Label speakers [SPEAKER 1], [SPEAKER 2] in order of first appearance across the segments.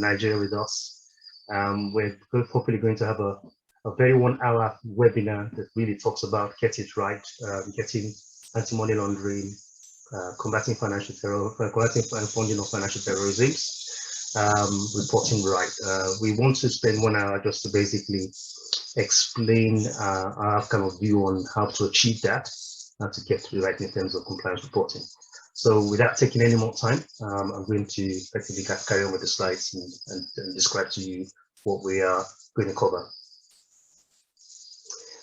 [SPEAKER 1] Nigeria with us. We're hopefully going to have a very 1 hour webinar that really talks about getting it right, getting anti-money laundering, combating financial terror, combating funding of financial terrorism, reporting right. We want to spend 1 hour just to basically explain our kind of view on how to achieve that, how to get to right in terms of compliance reporting. So without taking any more time, I'm going to effectively carry on with the slides and describe to you what we are going to cover.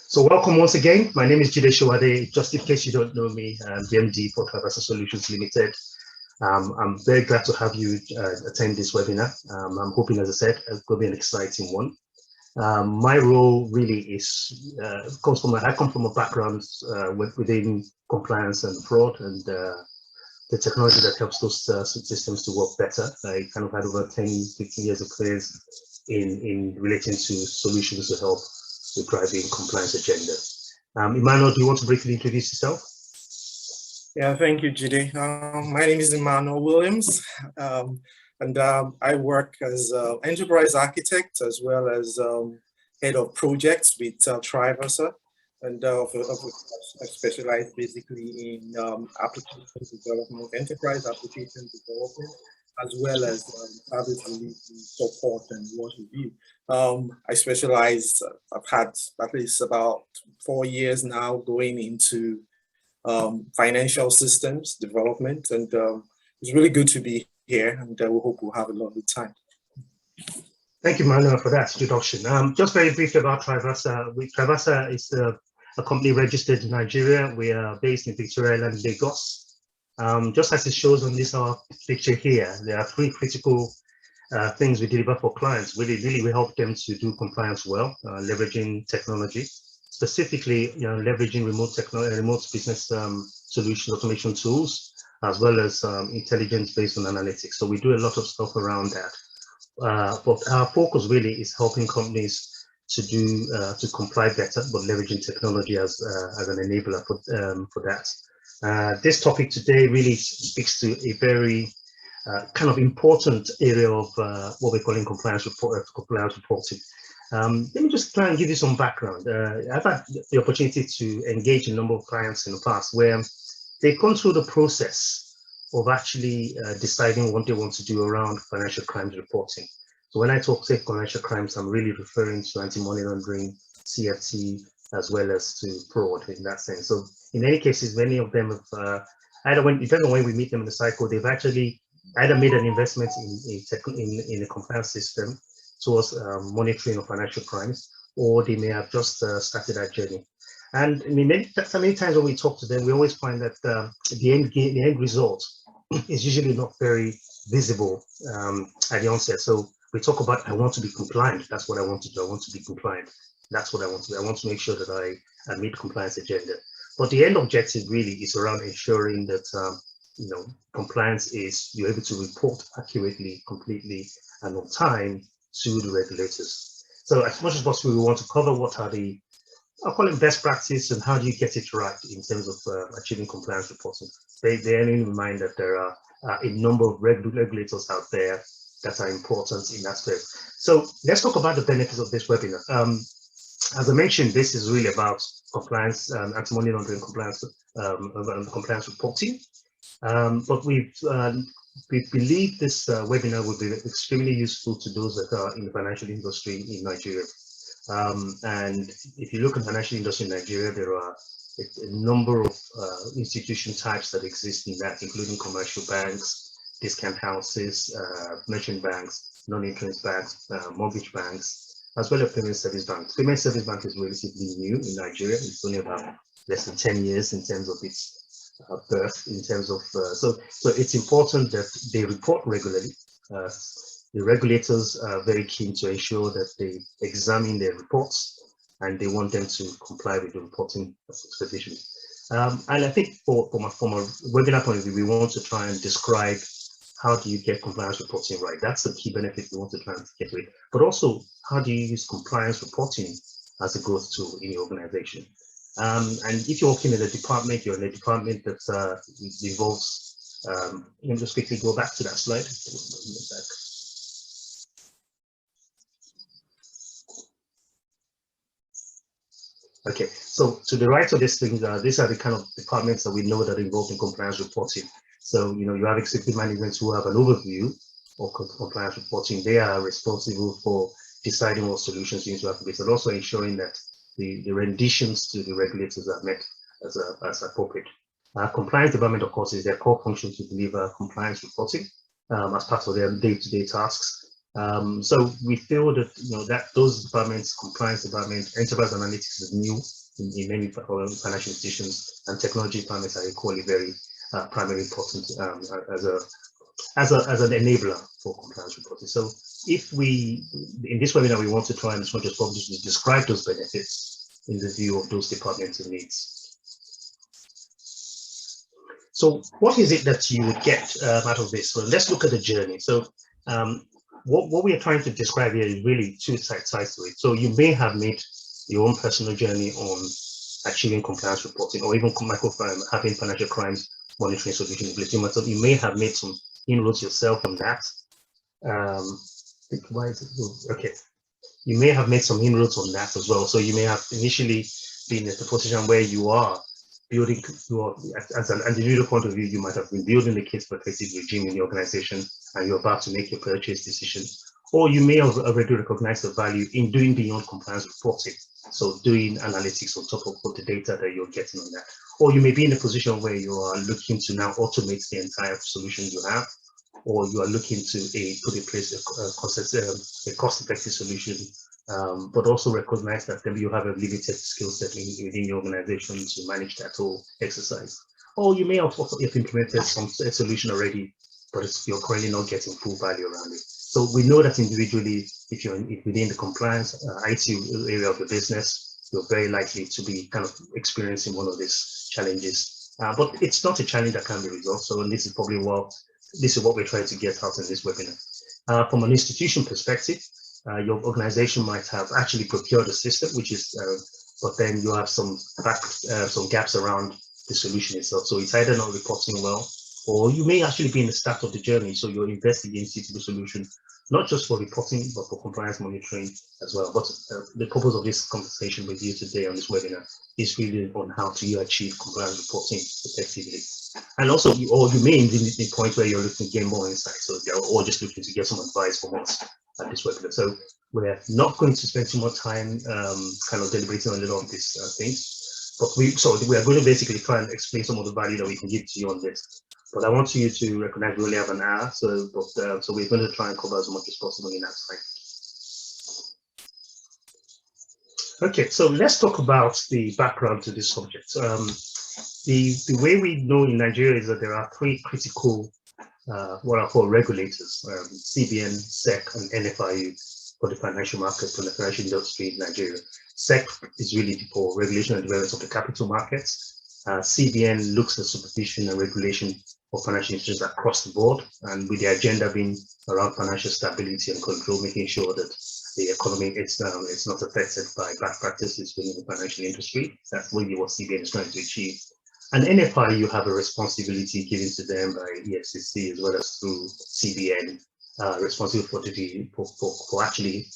[SPEAKER 1] So welcome once again. My name is Jide Showade. Just in case you don't know me, I'm the MD for Traversa Solutions Limited. I'm very glad to have you attend this webinar. I'm hoping, as I said, it's going to be an exciting one. My role really is I come from a background within compliance and fraud, and the technology that helps those systems to work better. I kind of had over 10-15 years of experience in relating to solutions to help with driving compliance agenda. Emmanuel, do you want to briefly introduce yourself?
[SPEAKER 2] Yeah, thank you, Jide. My name is Emmanuel Williams, and I work as an enterprise architect as well as head of projects with Traversa, and I specialize basically in application development, enterprise application development, as well as service release support and what have you. I specialize, I've had at least about 4 years now going into financial systems development, and it's really good to be here, and we hope we'll have a lovely time.
[SPEAKER 1] Thank you, Manuel, for that introduction. Just very briefly about Traversa. Traversa is a company registered in Nigeria. We are based in Victoria Island, Lagos. Just as it shows on this picture here, there are 3 critical things we deliver for clients. Really, we help them to do compliance well, leveraging technology, specifically, leveraging remote business solutions, automation tools, as well as intelligence based on analytics. So we do a lot of stuff around that. But our focus really is helping companies to do to comply better, but leveraging technology as an enabler for that. This topic today really speaks to a very kind of important area of what we're calling compliance reporting. Let me just try and give you some background. I've had the opportunity to engage a number of clients in the past where they've gone through the process of actually deciding what they want to do around financial crimes reporting. So when I say financial crimes, I'm really referring to anti-money laundering, CFT, as well as to fraud in that sense. So in many cases, many of them have depending on when we meet them in the cycle, they've actually either made an investment in a compliance system towards monitoring of financial crimes, or they may have just started that journey. And I mean, many times when we talk to them, we always find that the end result is usually not very visible at the onset. So we talk about, I want to be compliant. That's what I want to do. I want to be compliant. That's what I want to do. I want to make sure that I meet compliance agenda. But the end objective really is around ensuring that compliance is you're able to report accurately, completely, and on time to the regulators. So as much as possible, we want to cover what are the, I'll call it best practice, and how do you get it right in terms of achieving compliance reporting. Bearing in mind that there are a number of regulators out there that are important in that space. So let's talk about the benefits of this webinar. As I mentioned, this is really about compliance, anti-money laundering compliance, compliance reporting. But we believe this webinar will be extremely useful to those that are in the financial industry in Nigeria. And if you look at the financial industry in Nigeria, there are a number of institution types that exist in that, including commercial banks, discount houses, merchant banks, non-interest banks, mortgage banks, as well as payment service banks. Payment service bank is relatively new in Nigeria. It's only about less than 10 years in terms of its birth, in terms of, so it's important that they report regularly. The regulators are very keen to ensure that they examine their reports, and they want them to comply with the reporting expectations. And I think from a webinar point of view, we want to try and describe how do you get compliance reporting right. That's the key benefit we want to try and get with. But also, how do you use compliance reporting as a growth tool in your organization? And if you're working in a department, you're in a department that involves, let me just quickly go back to that slide. Okay, so to the right of this thing, these are the kind of departments that we know that are involved in compliance reporting. So, you have executive management who have an overview of compliance reporting. They are responsible for deciding what solutions you need to activate, and also ensuring that the renditions to the regulators are met as appropriate. Compliance department, of course, is their core function to deliver compliance reporting as part of their day-to-day tasks. So we feel that that those departments, compliance department, enterprise analytics is new in many financial institutions, and technology departments are equally very primarily important as an enabler for compliance reporting. So if in this webinar, we want to try and as much as possible to describe those benefits in the view of those departments and needs. So what is it that you would get out of this? Well, let's look at the journey. So what we are trying to describe here is really two sides to it. So you may have made your own personal journey on achieving compliance reporting, or even having financial crimes monitoring solution implementation. So you may have made some inroads yourself on that. Why is it? Okay. You may have made some inroads on that as well. So you may have initially been at the position where you are building, as an individual point of view, you might have been building the case for effective regime in the organization, and you're about to make your purchase decision. Or you may have already recognized the value in doing beyond compliance reporting, so doing analytics on top of the data that you're getting on that. Or you may be in a position where you are looking to now automate the entire solution you have, or you are looking to put in place a cost-effective solution, but also recognize that you have a limited skill set within your organization to manage that whole exercise. Or you may have also implemented a solution already, but you're currently not getting full value around it. So we know that individually, if you're within the compliance IT area of the business, you're very likely to be kind of experiencing one of these challenges. But it's not a challenge that can be resolved. So this is probably what we're trying to get out in this webinar. From an institution perspective, your organization might have actually procured a system, which is, but then you have some gaps around the solution itself. So it's either not reporting well, or you may actually be in the start of the journey. So you're investing into the solution, not just for reporting, but for compliance monitoring as well. But the purpose of this conversation with you today on this webinar is really on how to achieve compliance reporting effectively. And also, you may be in the point where you're looking to gain more insight, or just looking to get some advice from us at this webinar. So we're not going to spend too much time kind of deliberating on a lot of these things, but we are going to basically try and explain some of the value that we can give to you on this. But I want you to recognize we only have an hour, so we're going to try and cover as much as possible in that time. Okay, so let's talk about the background to this subject. The way we know in Nigeria is that there are three critical, what are called regulators, CBN, SEC, and NFIU for the financial markets and the financial industry in Nigeria. SEC is really for regulation and development of the capital markets. CBN looks at supervision and regulation of financial institutions across the board, and with the agenda being around financial stability and control, making sure that the economy is not affected by bad practices within the financial industry. That's really what CBN is trying to achieve. And NFI, you have a responsibility given to them by EFCC as well as through CBN, responsible for actually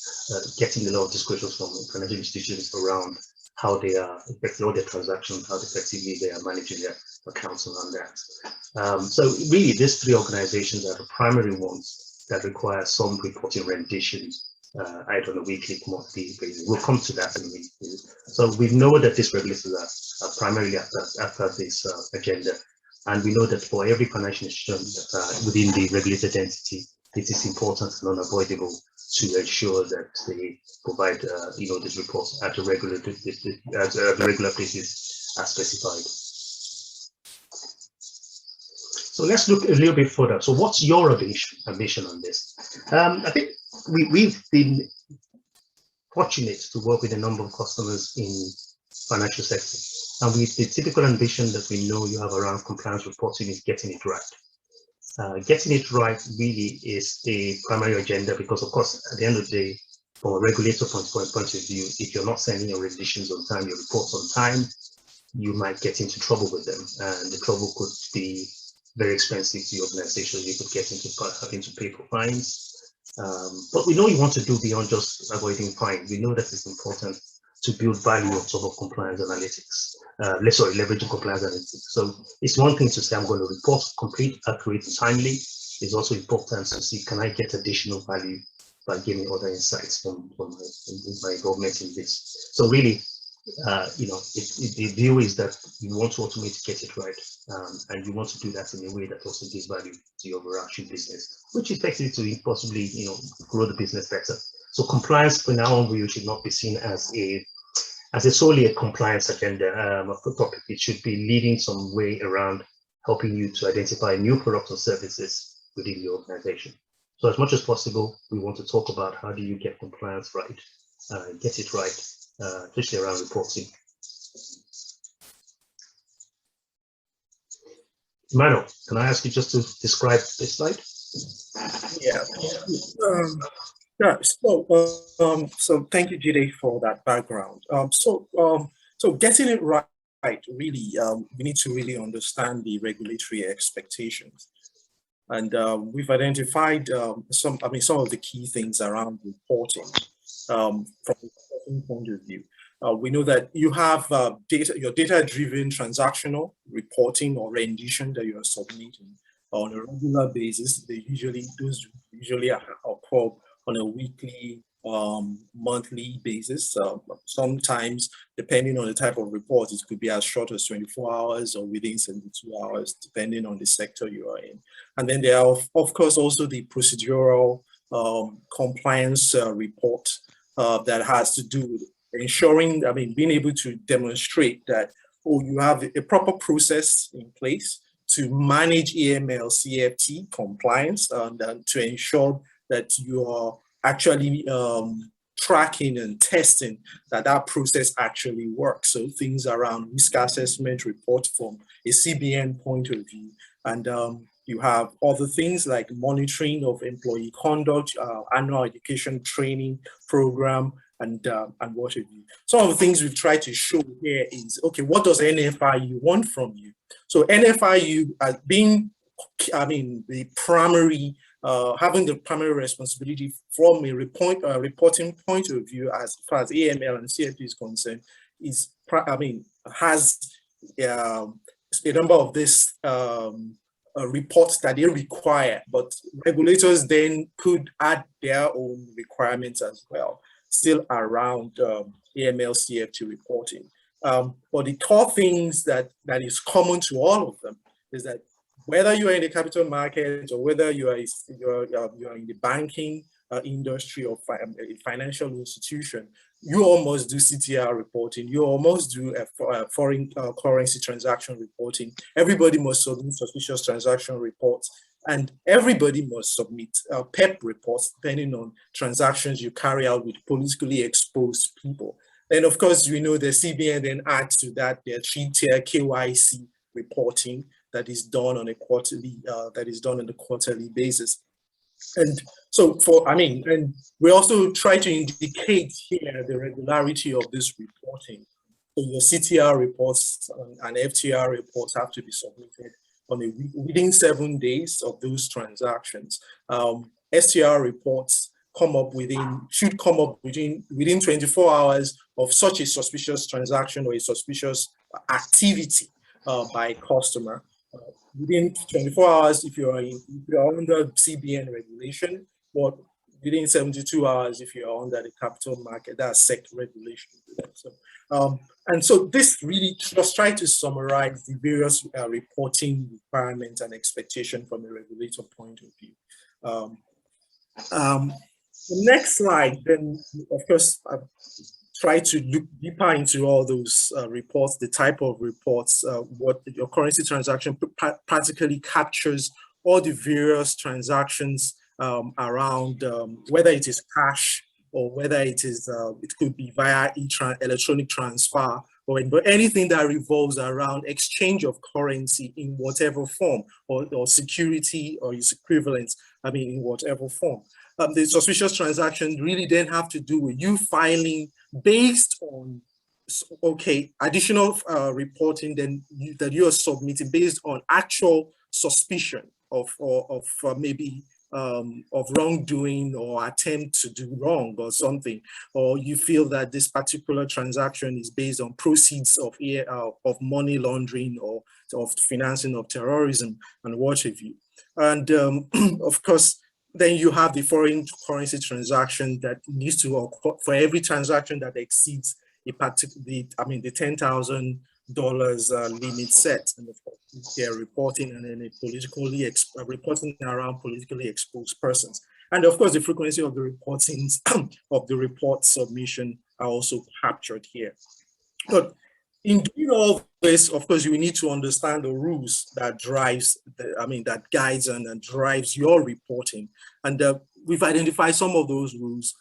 [SPEAKER 1] getting a lot of disclosures from financial institutions around how they are affecting all their transactions, how effectively they are managing their accounts around that. So really, these three organizations are the primary ones that require some reporting renditions, either on a weekly, monthly basis. We'll come to that in a minute. So we know that these regulators are primarily after this agenda, and we know that for every financial institution that within the regulated entity, it is important and unavoidable to ensure that they provide these reports at a regular basis as specified. So let's look a little bit further. So what's your ambition on this? I think we've been fortunate to work with a number of customers in financial sector, and with the typical ambition that we know you have around compliance reporting is getting it right. Getting it right really is the primary agenda, because of course at the end of the day, from a regulator point of view, if you're not sending your renditions on time, your reports on time, you might get into trouble with them, and the trouble could be very expensive to your organization. You could get into pay for fines. But we know you want to do beyond just avoiding fine. We know that it's important to build value on top of compliance analytics. Leveraging compliance analytics. So it's one thing to say I'm going to report complete, accurate, timely. It's also important to see, can I get additional value by giving other insights from my involvement in this. So really, the view is that you want to automate, get it right, and you want to do that in a way that also gives value to your overarching business, which effectively to possibly grow the business better. So compliance for now on should not be seen as solely a compliance agenda topic. It should be leading some way around helping you to identify new products or services within your organization. So as much as possible, we want to talk about how do you get compliance right, get it right, especially around reporting. Emmanuel, can I ask you just to describe this slide?
[SPEAKER 2] Yeah. So thank you, Jide, for that background. So getting it right, really, we need to really understand the regulatory expectations. And we've identified some of the key things around reporting from a reporting point of view. We know that you have your data-driven transactional reporting or rendition that you are submitting on a regular basis. Those usually occur on a weekly, monthly basis. Sometimes, depending on the type of report, it could be as short as 24 hours or within 72 hours, depending on the sector you are in. And then there are, of course, also the procedural compliance report that has to do with ensuring, being able to demonstrate that, you have a proper process in place to manage AML, CFT compliance, and to ensure that you are actually tracking and testing that process actually works. So things around risk assessment report from a CBN point of view. And you have other things like monitoring of employee conduct, annual education training program, and what have you. Some of the things we've tried to show here is, okay, what does NFIU want from you? So NFIU as being, the primary, having the primary responsibility from a reporting point of view as far as AML and CFT is concerned, has a number of this reports that they require, but regulators then could add their own requirements as well, still around AML CFT reporting. But the core things that is common to all of them is that whether you are in the capital market or whether you are in the banking industry or a financial institution, you almost do CTR reporting. You almost do foreign currency transaction reporting. Everybody must submit suspicious transaction reports, and everybody must submit PEP reports depending on transactions you carry out with politically exposed people. And of course, we know the CBN then adds to that their 3-tier KYC reporting that is done on a quarterly basis. And so and we also try to indicate here the regularity of this reporting. So your CTR reports and FTR reports have to be submitted within 7 days of those transactions. STR reports should come up within 24 hours of such a suspicious transaction or a suspicious activity by a customer. Within 24 hours if you are under CBN regulation, but within 72 hours if you are under the capital market, that's SEC regulation. So, and so this really just try to summarize the various reporting requirements and expectation from a regulator point of view. The next slide, then, of course, try to look deeper into all those reports, the type of reports, what your currency transaction practically captures all the various transactions around whether it is cash or whether it could be via electronic transfer or anything that revolves around exchange of currency in whatever form or security or its equivalent, in whatever form. The suspicious transaction really then have to do with you filing based on, additional reporting that you are submitting based on actual suspicion of maybe of wrongdoing or attempt to do wrong or something, or you feel that this particular transaction is based on proceeds of money laundering or of financing of terrorism and what have you. And of course, then you have the foreign currency transaction that needs to occur for every transaction that exceeds a particular, the $10,000 limit set, and of course they're reporting and then reporting around politically exposed persons, and of course the frequency of the reporting of the report submission are also captured here. But in doing all this, of course, you need to understand the rules that that guides and drives your reporting, and we've identified some of those rules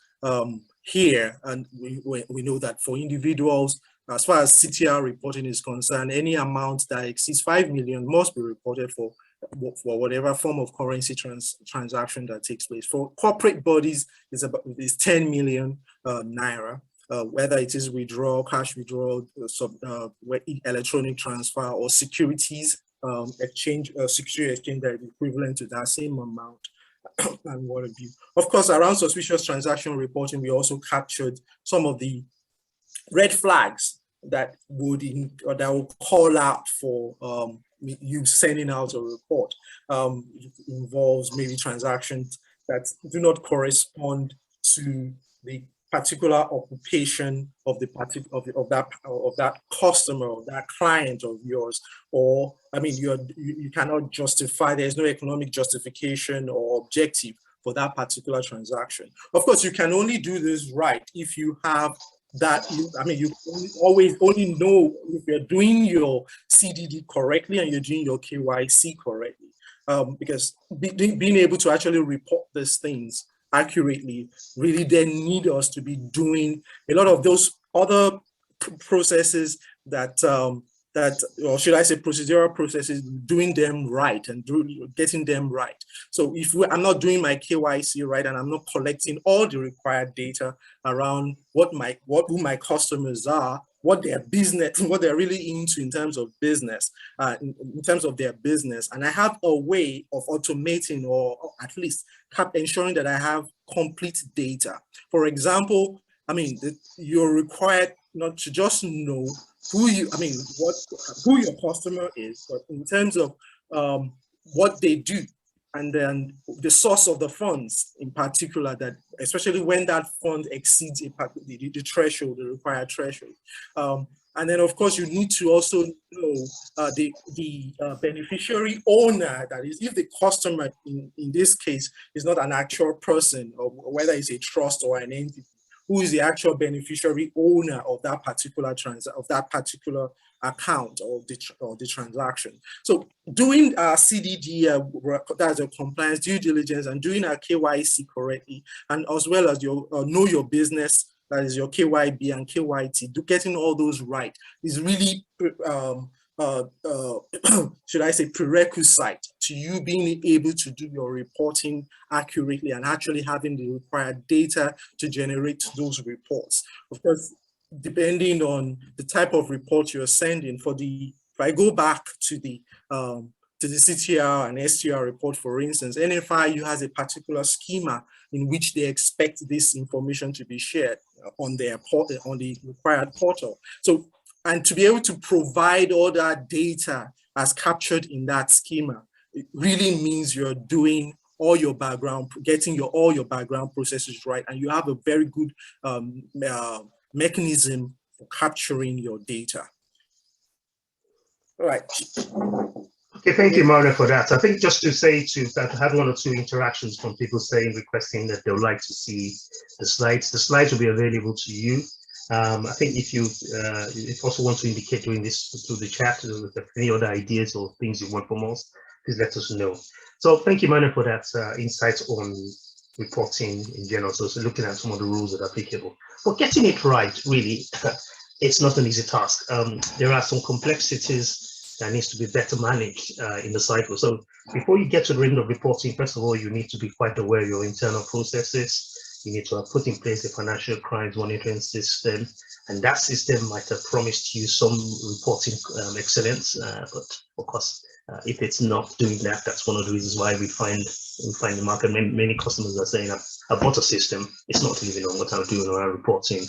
[SPEAKER 2] here, and we know that for individuals, as far as CTR reporting is concerned, any amount that exceeds 5 million must be reported for whatever form of currency transaction that takes place. For corporate bodies, it's 10 million naira, whether it is withdrawal, cash withdrawal, electronic transfer, or securities exchange, security exchange that is equivalent to that same amount. And what have you. Of course, around suspicious transaction reporting, we also captured some of the red flags that would call out for you sending out a report. It involves maybe transactions that do not correspond to the particular occupation of that customer or that client of yours, or you cannot justify. There's no economic justification or objective for that particular transaction. Of course, you can only do this right if you have that. You always only know if you're doing your CDD correctly and you're doing your KYC correctly, because being able to actually report these things accurately really then need us to be doing a lot of those other processes that or should I say procedural processes, doing them right and getting them right. So if I'm not doing my KYC right and I'm not collecting all the required data around who my customers are, what their business, what they're really into in terms of business, in terms of their business, and I have a way of automating or at least ensuring that I have complete data. For example, you're required not to just know who your customer is, but in terms of what they do, and then the source of the funds in particular, that especially when that fund exceeds the threshold, the required threshold. And then of course you need to also know the beneficiary owner, that is, if the customer in this case is not an actual person, or whether it's a trust or an entity, who is the actual beneficiary owner of that particular account or the transaction. So doing our CDD, that's a compliance due diligence, and doing our KYC correctly, and as well as your know your business, that is your KYB and KYT, getting all those right is really should I say prerequisite to you being able to do your reporting accurately and actually having the required data to generate those reports. Of course, depending on the type of report you're sending, if I go back to the CTR and STR report, for instance, NFIU has a particular schema in which they expect this information to be shared on their on the required portal. So, and to be able to provide all that data as captured in that schema, it really means you're doing all your background, getting all your background processes right, and you have a very good mechanism for capturing your data. All right.
[SPEAKER 1] Okay, thank you, Mario, for that. I think just to say that I had one or two interactions from people requesting that they would like to see the slides. The slides will be available to you. I think if you also want to indicate during this through the chat with any other ideas or things you want from us, please let us know. So thank you, Manuel, for that insights on reporting in general. So looking at some of the rules that are applicable. But getting it right, really, it's not an easy task. There are some complexities that needs to be better managed in the cycle. So before you get to the end of reporting, first of all, you need to be quite aware of your internal processes. You need to have put in place a financial crimes monitoring system, and that system might have promised you some reporting excellence, but of course, if it's not doing that, that's one of the reasons why we find we find in the market, many customers are saying, I bought a system, it's not delivering on what I'm doing or I'm reporting.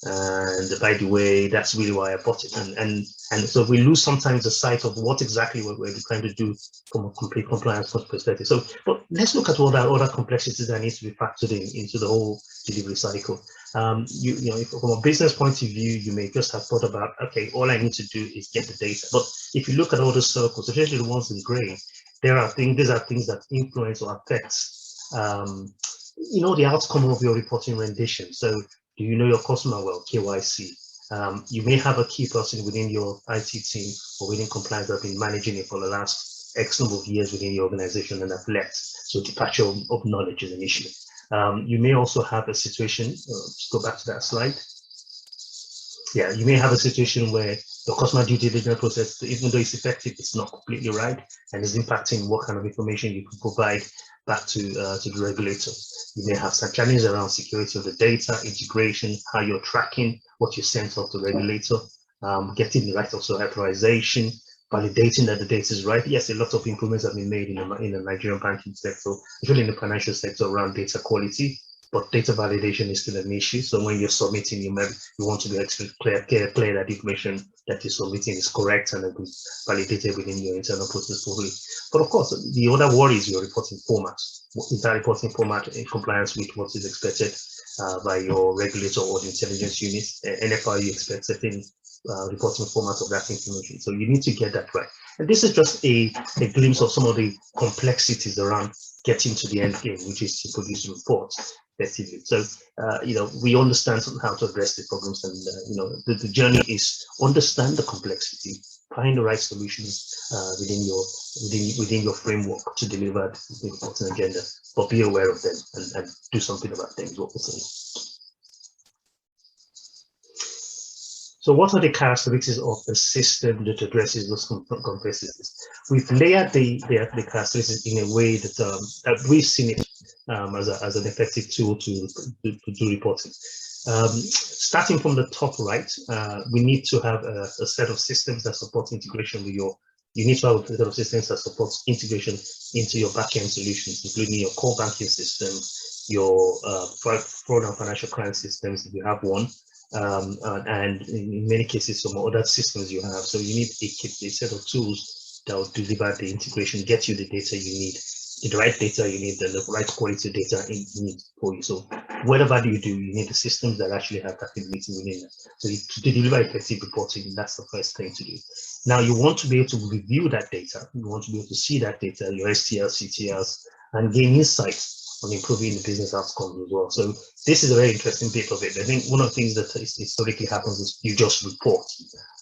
[SPEAKER 1] And by the way, that's really why I bought it. And so we lose sometimes the sight of what exactly we're trying to do from a complete compliance perspective. So, but let's look at all that other complexities that needs to be factored into the whole delivery cycle. You know, if, from a business point of view, you may just have thought about, okay, all I need to do is get the data. But if you look at all the circles, especially the ones in gray, these are things that influence or affect, you know, the outcome of your reporting rendition. So, do you know your customer well? KYC. You may have a key person within your IT team or within compliance that have been managing it for the last X number of years within the organization and have left. So departure of knowledge is an issue. You may also have a situation, just go back to that slide. Yeah, you may have a situation where your customer due diligence process, even though it's effective, it's not completely right and is impacting what kind of information you can provide back to the regulator. You may have some challenges around security of the data, integration, how you're tracking what you sent off to the regulator, getting the right also authorization, validating that the data is right. Yes, a lot of improvements have been made in the Nigerian banking sector, especially in the financial sector around data quality, but data validation is still an issue. So when you're submitting, you want to be clear that information that you're submitting is correct and it is validated within your internal process fully. But of course, the other worry is your reporting format. Is that reporting format in compliance with what is expected by your regulator or the intelligence unit? NFRU expects certain reporting format of that information. So you need to get that right. And this is just a glimpse of some of the complexities around getting to the end game, which is to produce reports effectively. So, you know, we understand how to address the problems, and you know, the journey is understand the complexity, find the right solutions within your framework to deliver the reporting agenda, but be aware of them and do something about them. Is what we're saying. So what are the characteristics of the system that addresses those complexities? We've layered the characteristics in a way that we've seen it as an effective tool to do reporting. Starting from the top right, we need to have a set of systems that support integration with you need to have a set of systems that support integration into your backend solutions, including your core banking system, your fraud and financial crime systems, if you have one, and in many cases, some other systems you have. So you need a set of tools that will deliver the integration, get you the data you need, the right data you need, the right quality data you need for you. So whatever you do, you need the systems that actually have that ability within them. So to deliver effective reporting, that's the first thing to do. Now you want to be able to review that data. You want to be able to see that data, your STLs, CTLs, and gain insights on improving the business outcomes as well. So this is a very interesting bit of it. I think one of the things that historically happens is you just report.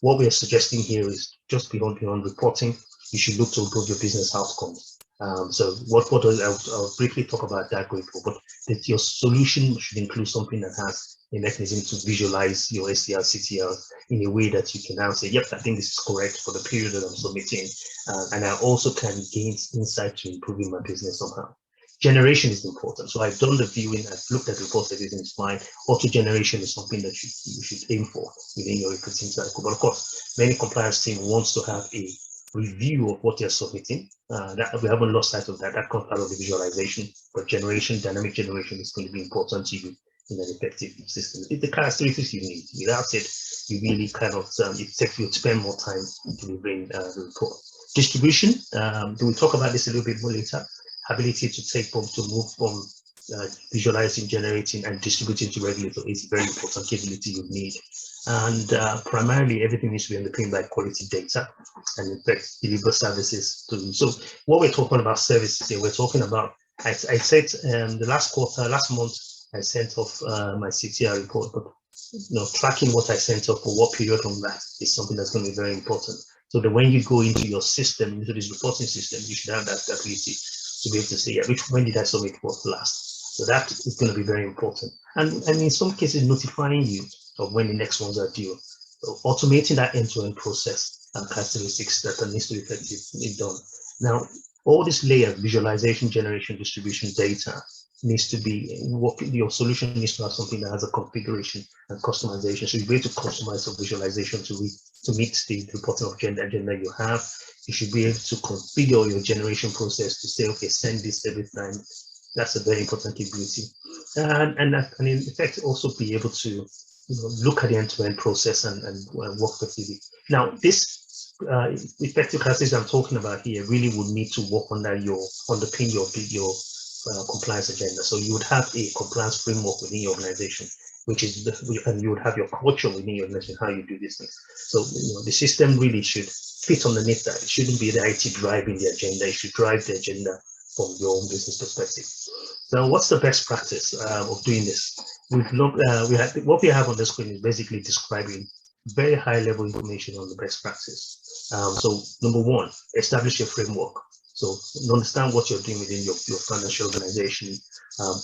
[SPEAKER 1] What we are suggesting here is just beyond reporting, you should look to improve your business outcomes. So I'll briefly talk about that going forward, but that your solution should include something that has a mechanism to visualize your STL, CTL in a way that you can now say, yep, I think this is correct for the period that I'm submitting. And I also can gain insight to improving my business somehow. Generation is important. So I've done the viewing, I've looked at reports, everything is fine. Auto generation is something that you should aim for within your reporting cycle. But of course, many compliance team wants to have a review of what they're submitting. That we haven't lost sight of that. That comes out of the visualization. But generation, dynamic generation is going to be important to you in an effective system. It's the characteristics you need. Without it, you really kind of you spend more time delivering the report. Distribution. We'll talk about this a little bit more later. Ability to move from visualizing, generating, and distributing to regulator is a very important capability you need. And primarily, everything needs to be underpinned by quality data and in fact deliver services to them. So what we're talking about services here, we're talking about, I said the last month, I sent off my CTR report, but tracking what I sent off for what period on that is something that's going to be very important. So that when you go into your system, into this reporting system, you should have that ability to be able to say, yeah, when did I submit what last? So that is going to be very important. And in some cases, notifying you of when the next ones are due. So automating that end-to-end process and characteristics that needs to be effectively done. Now, all this layer, visualization, generation, distribution, data, needs to be your solution needs to have something that has a configuration and customization. So you'll be able to customize your visualization to meet the reporting agenda you have. You should be able to configure your generation process to say, okay, send this every time. That's a very important ability. And in effect, also be able to look at the end-to-end process and work effectively. Now, this effective classes I'm talking about here really would need to work underpin your compliance agenda. So you would have a compliance framework within your organization, and you would have your culture within your organization, how you do these things. So the system really should fit underneath that. It shouldn't be the IT driving the agenda. It should drive the agenda from your own business perspective. Now, what's the best practice of doing this? What we have on the screen is basically describing very high-level information on the best practice. So, number one, establish your framework. So, understand what you're doing within your financial organization.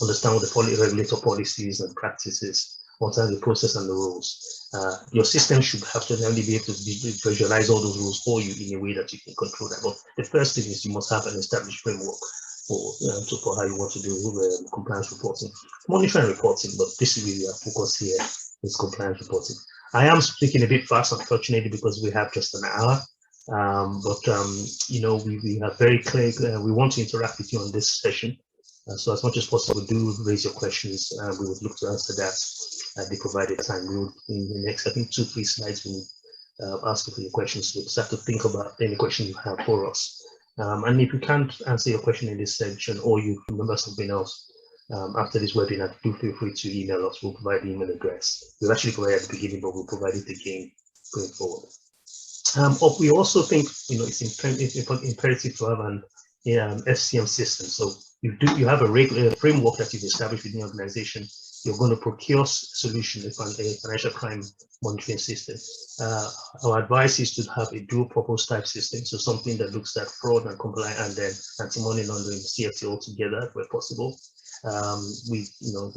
[SPEAKER 1] Understand what the regulator policies and practices, understand the process and the rules. Your system should have to only be able to visualize all those rules for you in a way that you can control that. But the first thing is you must have an established framework for how you want to do compliance reporting, monitoring reporting, but this is really our focus here is compliance reporting. I am speaking a bit fast, unfortunately, because we have just an hour. We are very clear. We want to interact with you on this session. So as much as possible, do raise your questions. We would look to answer that at the provided time. We will, in the next, I think, 2-3 slides, we will ask you for your questions. So we'll start to think about any question you have for us. And if you can't answer your question in this section, or you remember something else after this webinar, do feel free to email us. We'll provide the email address. We've actually provided at the beginning, but we'll provide it again going forward. We also think it's imperative to have an FCM system. So you have a regular framework that you've established within the organization. You're going to procure solution, a financial crime monitoring system. Our advice is to have a dual purpose type system, so something that looks at fraud and compliance and then anti-money laundering, CFT all together where possible. We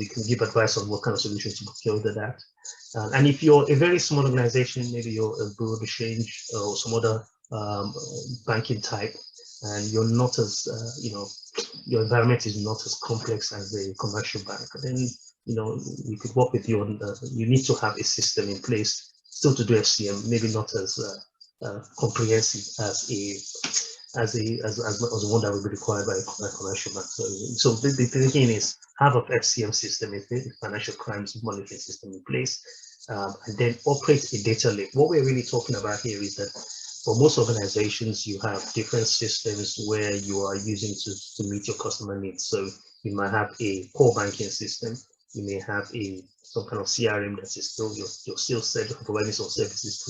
[SPEAKER 1] can give advice on what kind of solutions to procure to that. And if you're a very small organization, maybe you're a bureau de change or some other banking type, and you're not as your environment is not as complex as a commercial bank, then we could work with you on. You need to have a system in place still to do FCM, maybe not as comprehensive as one that would be required by a commercial bank. So the thinking is have a FCM system, a financial crimes monitoring system in place, and then operate a data lake. What we're really talking about here is that for most organizations, you have different systems where you are using to meet your customer needs. So you might have a core banking system. You may have some kind of CRM that is still your sales providing some services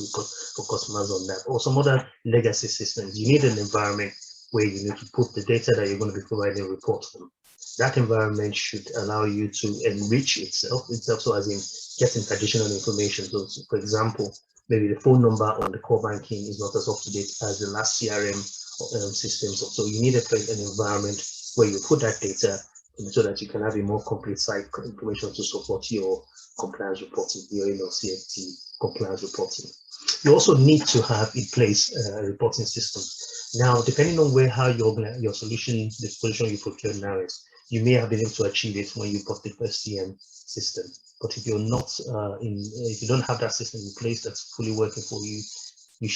[SPEAKER 1] for customers on that, or some other legacy systems. You need an environment where you need to put the data that you're going to be providing reports from. That environment should allow you to enrich itself, so as in getting additional information. So, for example, maybe the phone number on the core banking is not as up to date as the last CRM system. So you need an environment where you put that data so that you can have a more complete site information to support your compliance reporting, your CFT compliance reporting. You also need to have in place a reporting system. Now, depending on how your solution, the solution you procure now is, you may have been able to achieve it when you bought the FCM system. But if you're not if you don't have that system in place that's fully working for you, you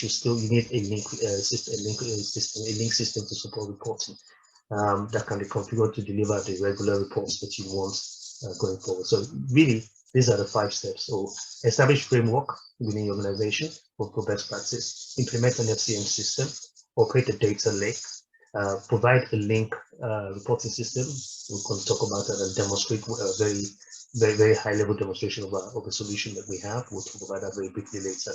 [SPEAKER 1] need a link system to support reporting. That can be configured to deliver the regular reports that you want going forward. So really, these are the 5 steps. So establish framework within your organization for best practice, implement an FCM system, operate a data lake, provide a link reporting system. We're going to talk about that and demonstrate a very high level demonstration of a solution that we have. We'll talk about that very briefly later.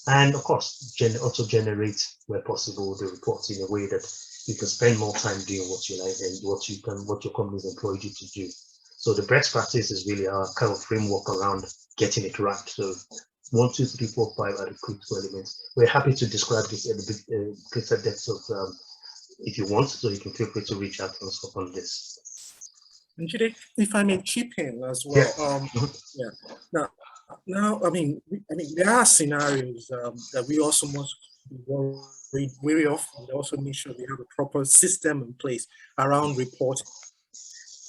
[SPEAKER 1] And of course, also generate, where possible, the reports in a way that you can spend more time doing what you like and what your company's employed you to do. So the best practice is really our kind of framework around getting it right. So 1, 2, 3, 4, 5 are the critical elements. We're happy to describe this in a bit greater depth of if you want, so you can feel free to reach out to us on this.
[SPEAKER 2] And Jide, if I may chip in as well. Yeah. Now, I mean, there are scenarios that we also must be wary of, and also make sure we have a proper system in place around reporting.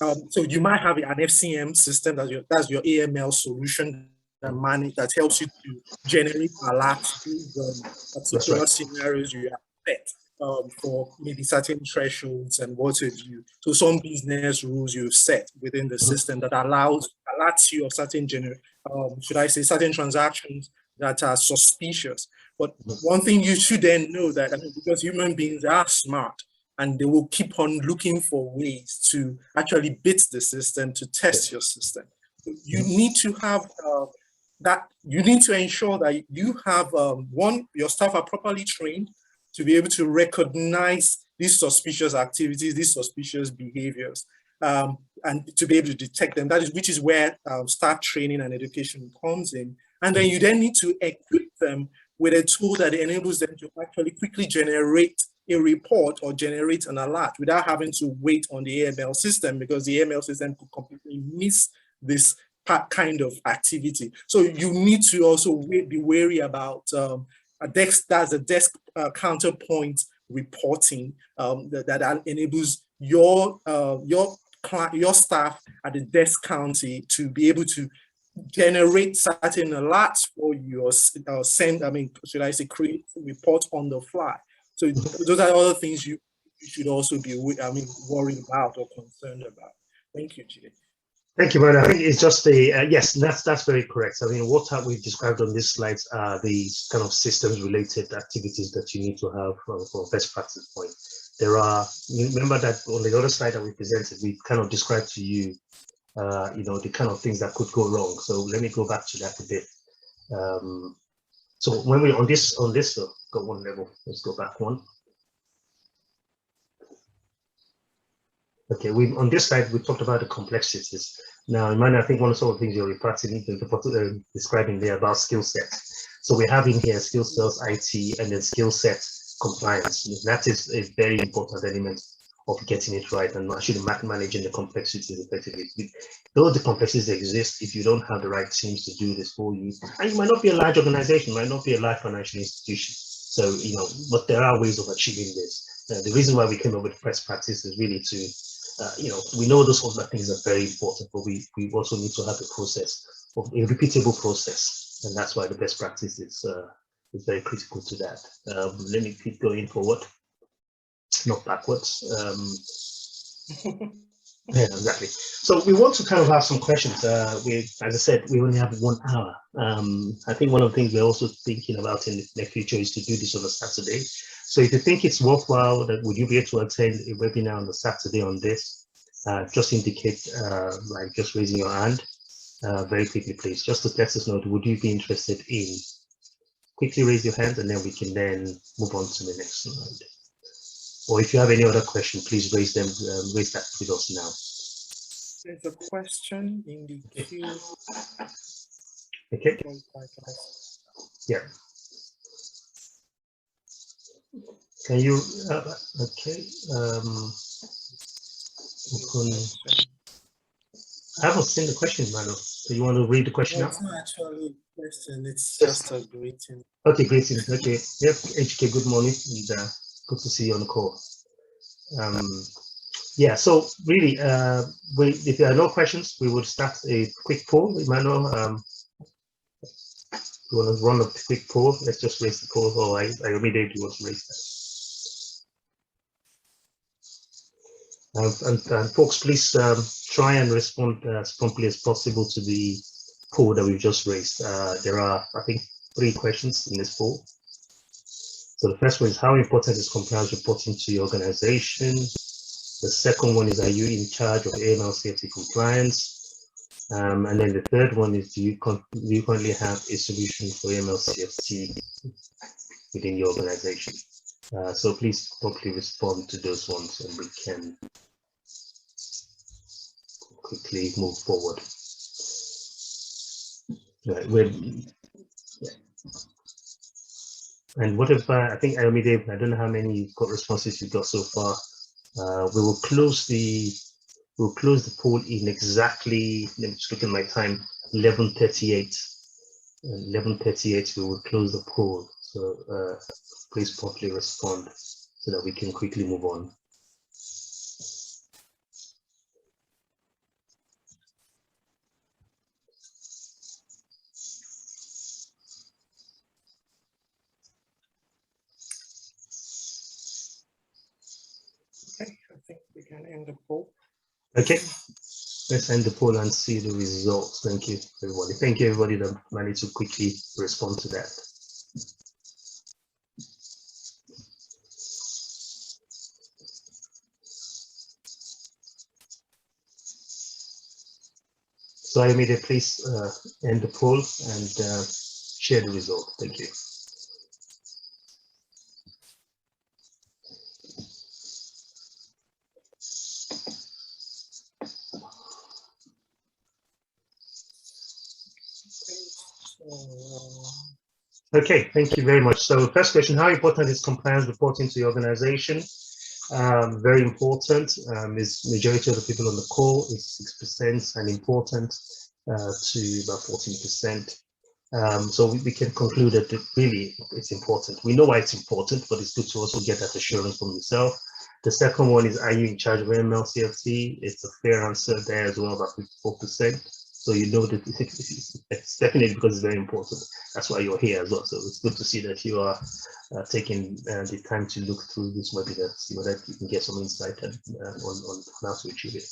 [SPEAKER 2] So you might have an FCM system, that's your AML solution that helps you to generate alerts based on particular scenarios you have set for maybe certain thresholds and what have you. So some business rules you've set within the system that alerts you of certain certain transactions that are suspicious. But one thing you should then know that, because human beings are smart, and they will keep on looking for ways to actually beat the system, to test your system. You need to have you need to ensure that you have, your staff are properly trained to be able to recognize these suspicious activities, these suspicious behaviors, and to be able to detect them. Which is where staff training and education comes in. And then you then need to equip them with a tool that enables them to actually quickly generate a report or generate an alert without having to wait on the AML system, because the AML system could completely miss this kind of activity. So you need to also be wary about a desk counterpoint reporting that enables your staff at the desk county to be able to generate certain alerts for you, or create a report on the fly. So those are other things you should also be worried about or concerned about. Thank you, Jide.
[SPEAKER 1] Thank you, Manu. I think it's just the yes, that's very correct. I mean, what we've described on this slides are the kind of systems-related activities that you need to have for best practice point. You remember that on the other slide that we presented, we kind of described to you, the kind of things that could go wrong. So let me go back to that a bit. So when we're on this, got one level. Let's go back one. Okay, on this slide, we talked about the complexities. Now, Emmanuel, I think one of the things you're describing there about skill sets. So we have in here skill sets, IT, and then skill set compliance. That is a very important element of getting it right and actually managing the complexities effectively. Though the complexities exist, if you don't have the right teams to do this for you, and you might not be a large organization, might not be a large financial institution. So, but there are ways of achieving this. The reason why we came up with best practice is really to, we know those sorts of things are very important, but we also need to have a process, a repeatable process. And that's why the best practice is very critical to that. Let me keep going forward, not backwards. Yeah, exactly. So we want to kind of have some questions. As I said, we only have 1 hour. I think one of the things we're also thinking about in the near future is to do this on a Saturday. So if you think it's worthwhile, would you be able to attend a webinar on the Saturday on this? Just indicate, like just raising your hand very quickly, please. Just to let us know, would you be interested in? Quickly raise your hand and then we can then move on to the next slide. Or if you have any other question, please raise that with us now.
[SPEAKER 2] There's a question in the queue.
[SPEAKER 1] Okay. Yeah. Can you? Okay. I haven't seen the question, Manu. So you want to read the question out?
[SPEAKER 2] It's not actually a question. It's just a greeting.
[SPEAKER 1] Okay, greeting. Okay. Yep. HK. Good morning. And, good to see you on the call. Yeah, so really, if there are no questions, we will start a quick poll. Emmanuel, you want to run a quick poll? Let's just raise the poll, or I immediately want to raise that. And folks, please try and respond as promptly as possible to the poll that we've just raised. There are, I think, 3 questions in this poll. So the first one is, how important is compliance reporting to your organization? The second one is, are you in charge of AML CFT compliance? And then the third one is, do you currently have a solution for AML CFT within your organization? So please promptly respond to those ones and we can quickly move forward. Right, and what if I think Ayomide, I don't know how many responses you got so far. We will close the poll in exactly, let me just look at my time, 11:38. 11:38 we will close the poll. So please promptly respond so that we can quickly move on.
[SPEAKER 2] Okay, I think we can end the poll.
[SPEAKER 1] Okay, let's end the poll and see the results. Thank you, everybody. Thank you, everybody that managed to quickly respond to that. So I made a please end the poll and share the result. Thank you. Okay, thank you very much. So first question, how important is compliance reporting to your organization? Very important. Is majority of the people on the call is 6% and important to about 14%. So we can conclude that really it's important. We know why it's important, but it's good to also get that assurance from yourself. The second one is, are you in charge of AML CFT? It's a fair answer there as well, about 54%. So you know that it's definitely because it's very important. That's why you're here as well. So it's good to see that you are taking the time to look through this webinar, see whether you can get some insight on how to achieve it.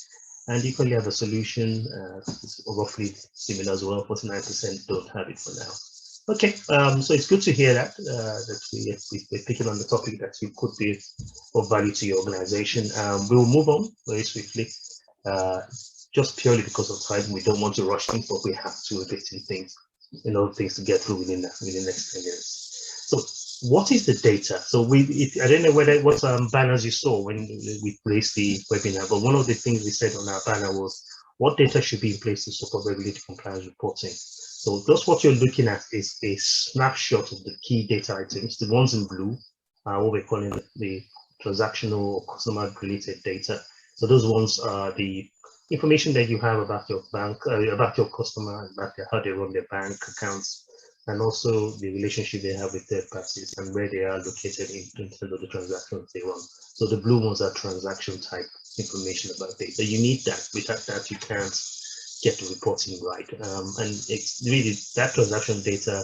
[SPEAKER 1] And you can have a solution, it's roughly similar as well. 49% don't have it for now. Okay, so it's good to hear that we're picking on the topic that you could be of value to your organization. We will move on very swiftly. Just purely because of time, we don't want to rush things, but we have to do things, things to get through within the next 10 minutes. So, what is the data? So, I don't know what banners you saw when we placed the webinar, but one of the things we said on our banner was what data should be in place to support regulatory compliance reporting. So, that's what you're looking at is a snapshot of the key data items, the ones in blue, what we're calling the transactional or customer-related data. So, those ones are the information that you have about your bank, about your customer, about how they run their bank accounts, and also the relationship they have with third parties and where they are located in terms of the transactions they run. So the blue ones are transaction type information about data. You need that. Without that, you can't get the reporting right. And it's really that transaction data.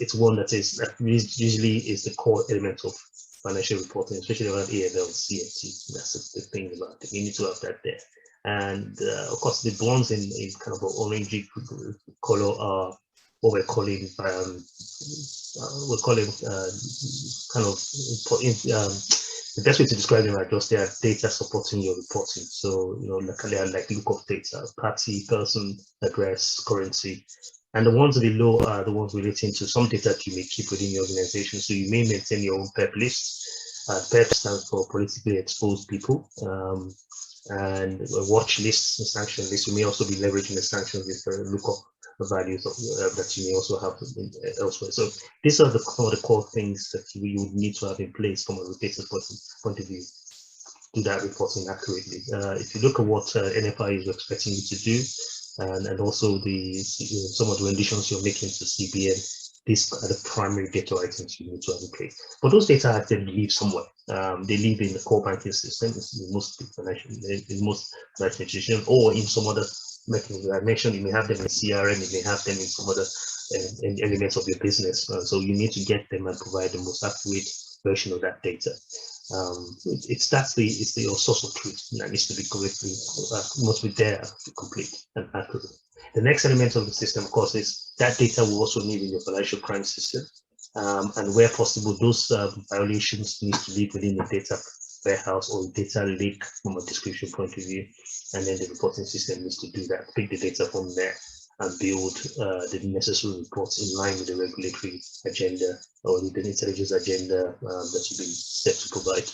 [SPEAKER 1] It's one that usually is the core element of financial reporting, especially around AML and CFT. That's the thing about it. You need to have that there. And of course, the ones in kind of an orangey color are what we're calling kind of the best way to describe them are just they are data supporting your reporting. So they are like lookup data, party, person, address, currency, and the ones below are the ones relating to some data that you may keep within your organization. So you may maintain your own PEP list. PEP stands for politically exposed people. And watch lists and sanction lists. You may also be leveraging the sanctions with lookup values that you may also have elsewhere. So these are some of the core things that you would need to have in place from a data point of view to do that reporting accurately. If you look at what NFI is expecting you to do, and also some of the renditions you're making to CBN, these are the primary data items you need to have in place. But those data actually live somewhere. They live in the core banking system, in most financial institutions, or in some other mechanism. I mentioned you may have them in CRM, you may have them in some other elements of your business. So you need to get them and provide the most accurate version of that data. It's your source of truth that needs to be correctly must be there to complete and accurate. The next element of the system, of course, is that data will also need in your financial crime system. And where possible, those violations need to live within the data warehouse or data lake from a description point of view. And then the reporting system needs to do that, pick the data from there and build the necessary reports in line with the regulatory agenda or the intelligence agenda that you've been set to provide.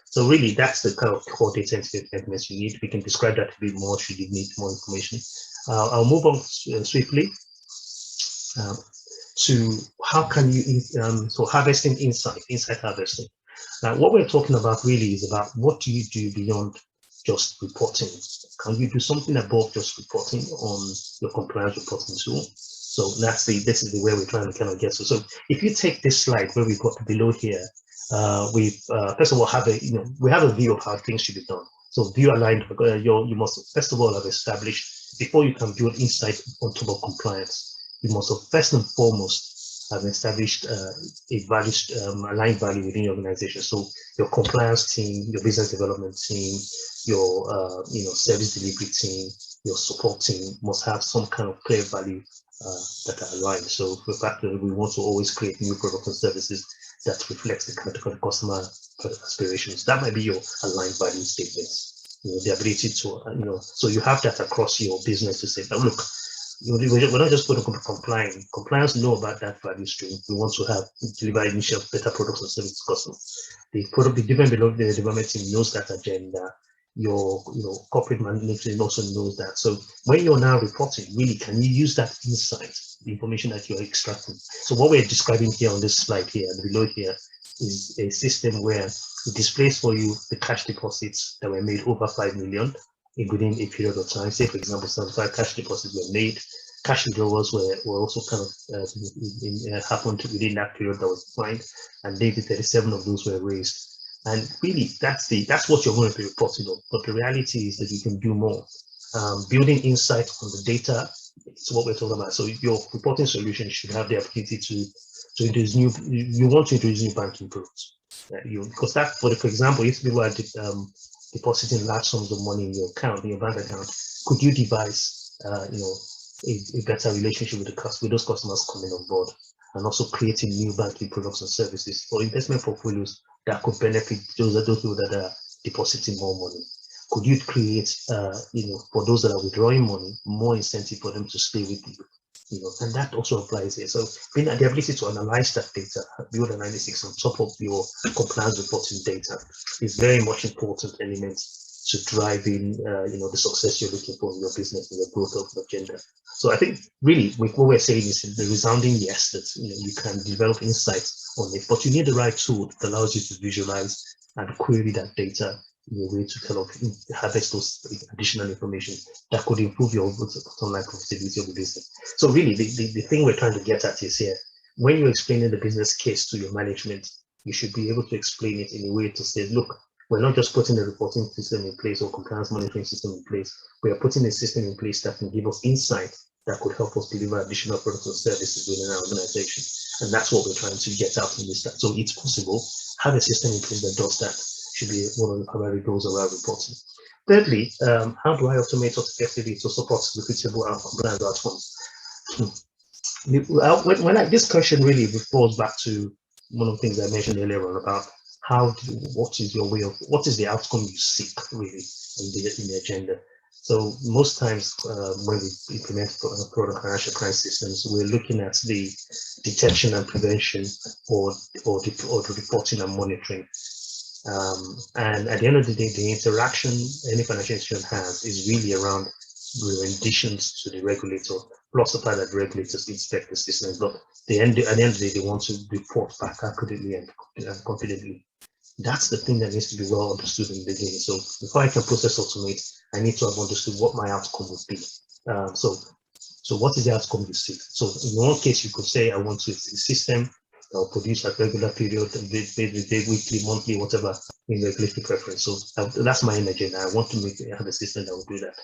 [SPEAKER 1] So really, that's the kind of core data elements you need. We can describe that a bit more should you need more information. I'll move on swiftly to how can you, so harvesting insight harvesting. Now, what we're talking about really is about what do you do beyond just reporting? Can you do something above just reporting on your compliance reporting tool? So this is the way we're trying to kind of get to. So if you take this slide where we've got below here, we've first of all we have a view of how things should be done. So view aligned, you must first of all have established before you can build insight on top of compliance. You must have first and foremost have established a value, aligned value within your organization. So your compliance team, your business development team, your service delivery team, your support team must have some kind of clear value that are aligned. So the fact that we want to always create new products and services that reflects the kind of customer aspirations. That might be your aligned value statements. The ability to, so you have that across your business to say, now look, we're not just going to complying. Compliance know about that value stream. We want to have deliver initial better products and services to customers. The product, the different below the development team knows that agenda. Your corporate management also knows that. So when you're now reporting, really, can you use that insight, the information that you're extracting? So what we're describing here on this slide here, below here, is a system where it displays for you the cash deposits that were made over 5 million within a period of time. Say, for example, 75 cash deposits were made. Cash withdrawals were also kind of happened within that period that was defined, and maybe 37 of those were raised. And really, that's what you're going to be reporting on. But the reality is that you can do more. Building insight on the data is what we're talking about. So your reporting solution should have the ability to introduce new. You want to introduce new banking products. Because that, for example, if people are depositing large sums of money in your account, in your bank account, could you devise, a better relationship with those customers coming on board, and also creating new banking products and services for investment portfolios that could benefit those people that are depositing more money? Could you create, for those that are withdrawing money, more incentive for them to stay with you? And that also applies here. So being the ability to analyze that data, build analytics on top of your compliance reporting data is very much important element to driving, the success you're looking for in your business and your growth of agenda. So I think really what we're saying is the resounding yes, that you can develop insights on it, but you need the right tool that allows you to visualize and query that data in a way to kind of harvest those additional information that could improve your bottom-line profitability of the business. So really, the thing we're trying to get at is here, when you're explaining the business case to your management, you should be able to explain it in a way to say, look, we're not just putting a reporting system in place or compliance monitoring system in place. We are putting a system in place that can give us insight that could help us deliver additional products and services within our organization. And that's what we're trying to get out in this. So it's possible. Have a system in place that does that. Should be one of the primary goals of our reporting. Thirdly, how do I automate effectively to support repeatable and compliance outcomes? This question really falls back to one of the things I mentioned earlier on about what is the outcome you seek really in the agenda. So most times when we implement product financial crime systems, we're looking at the detection and prevention or the reporting and monitoring. And at the end of the day, the interaction any financial institution has is really around the renditions to the regulator, plus the fact that the regulators inspect the system. But at the end of the day, they want to report back accurately and confidently. That's the thing that needs to be well understood in the beginning. So before I can process automate, I need to have understood what my outcome would be. So what is the outcome you seek? So in one case, you could say, I want a system that will produce at regular period, weekly, monthly, whatever, in regulatory preference. So that's my agenda. I want to have a system that will do that.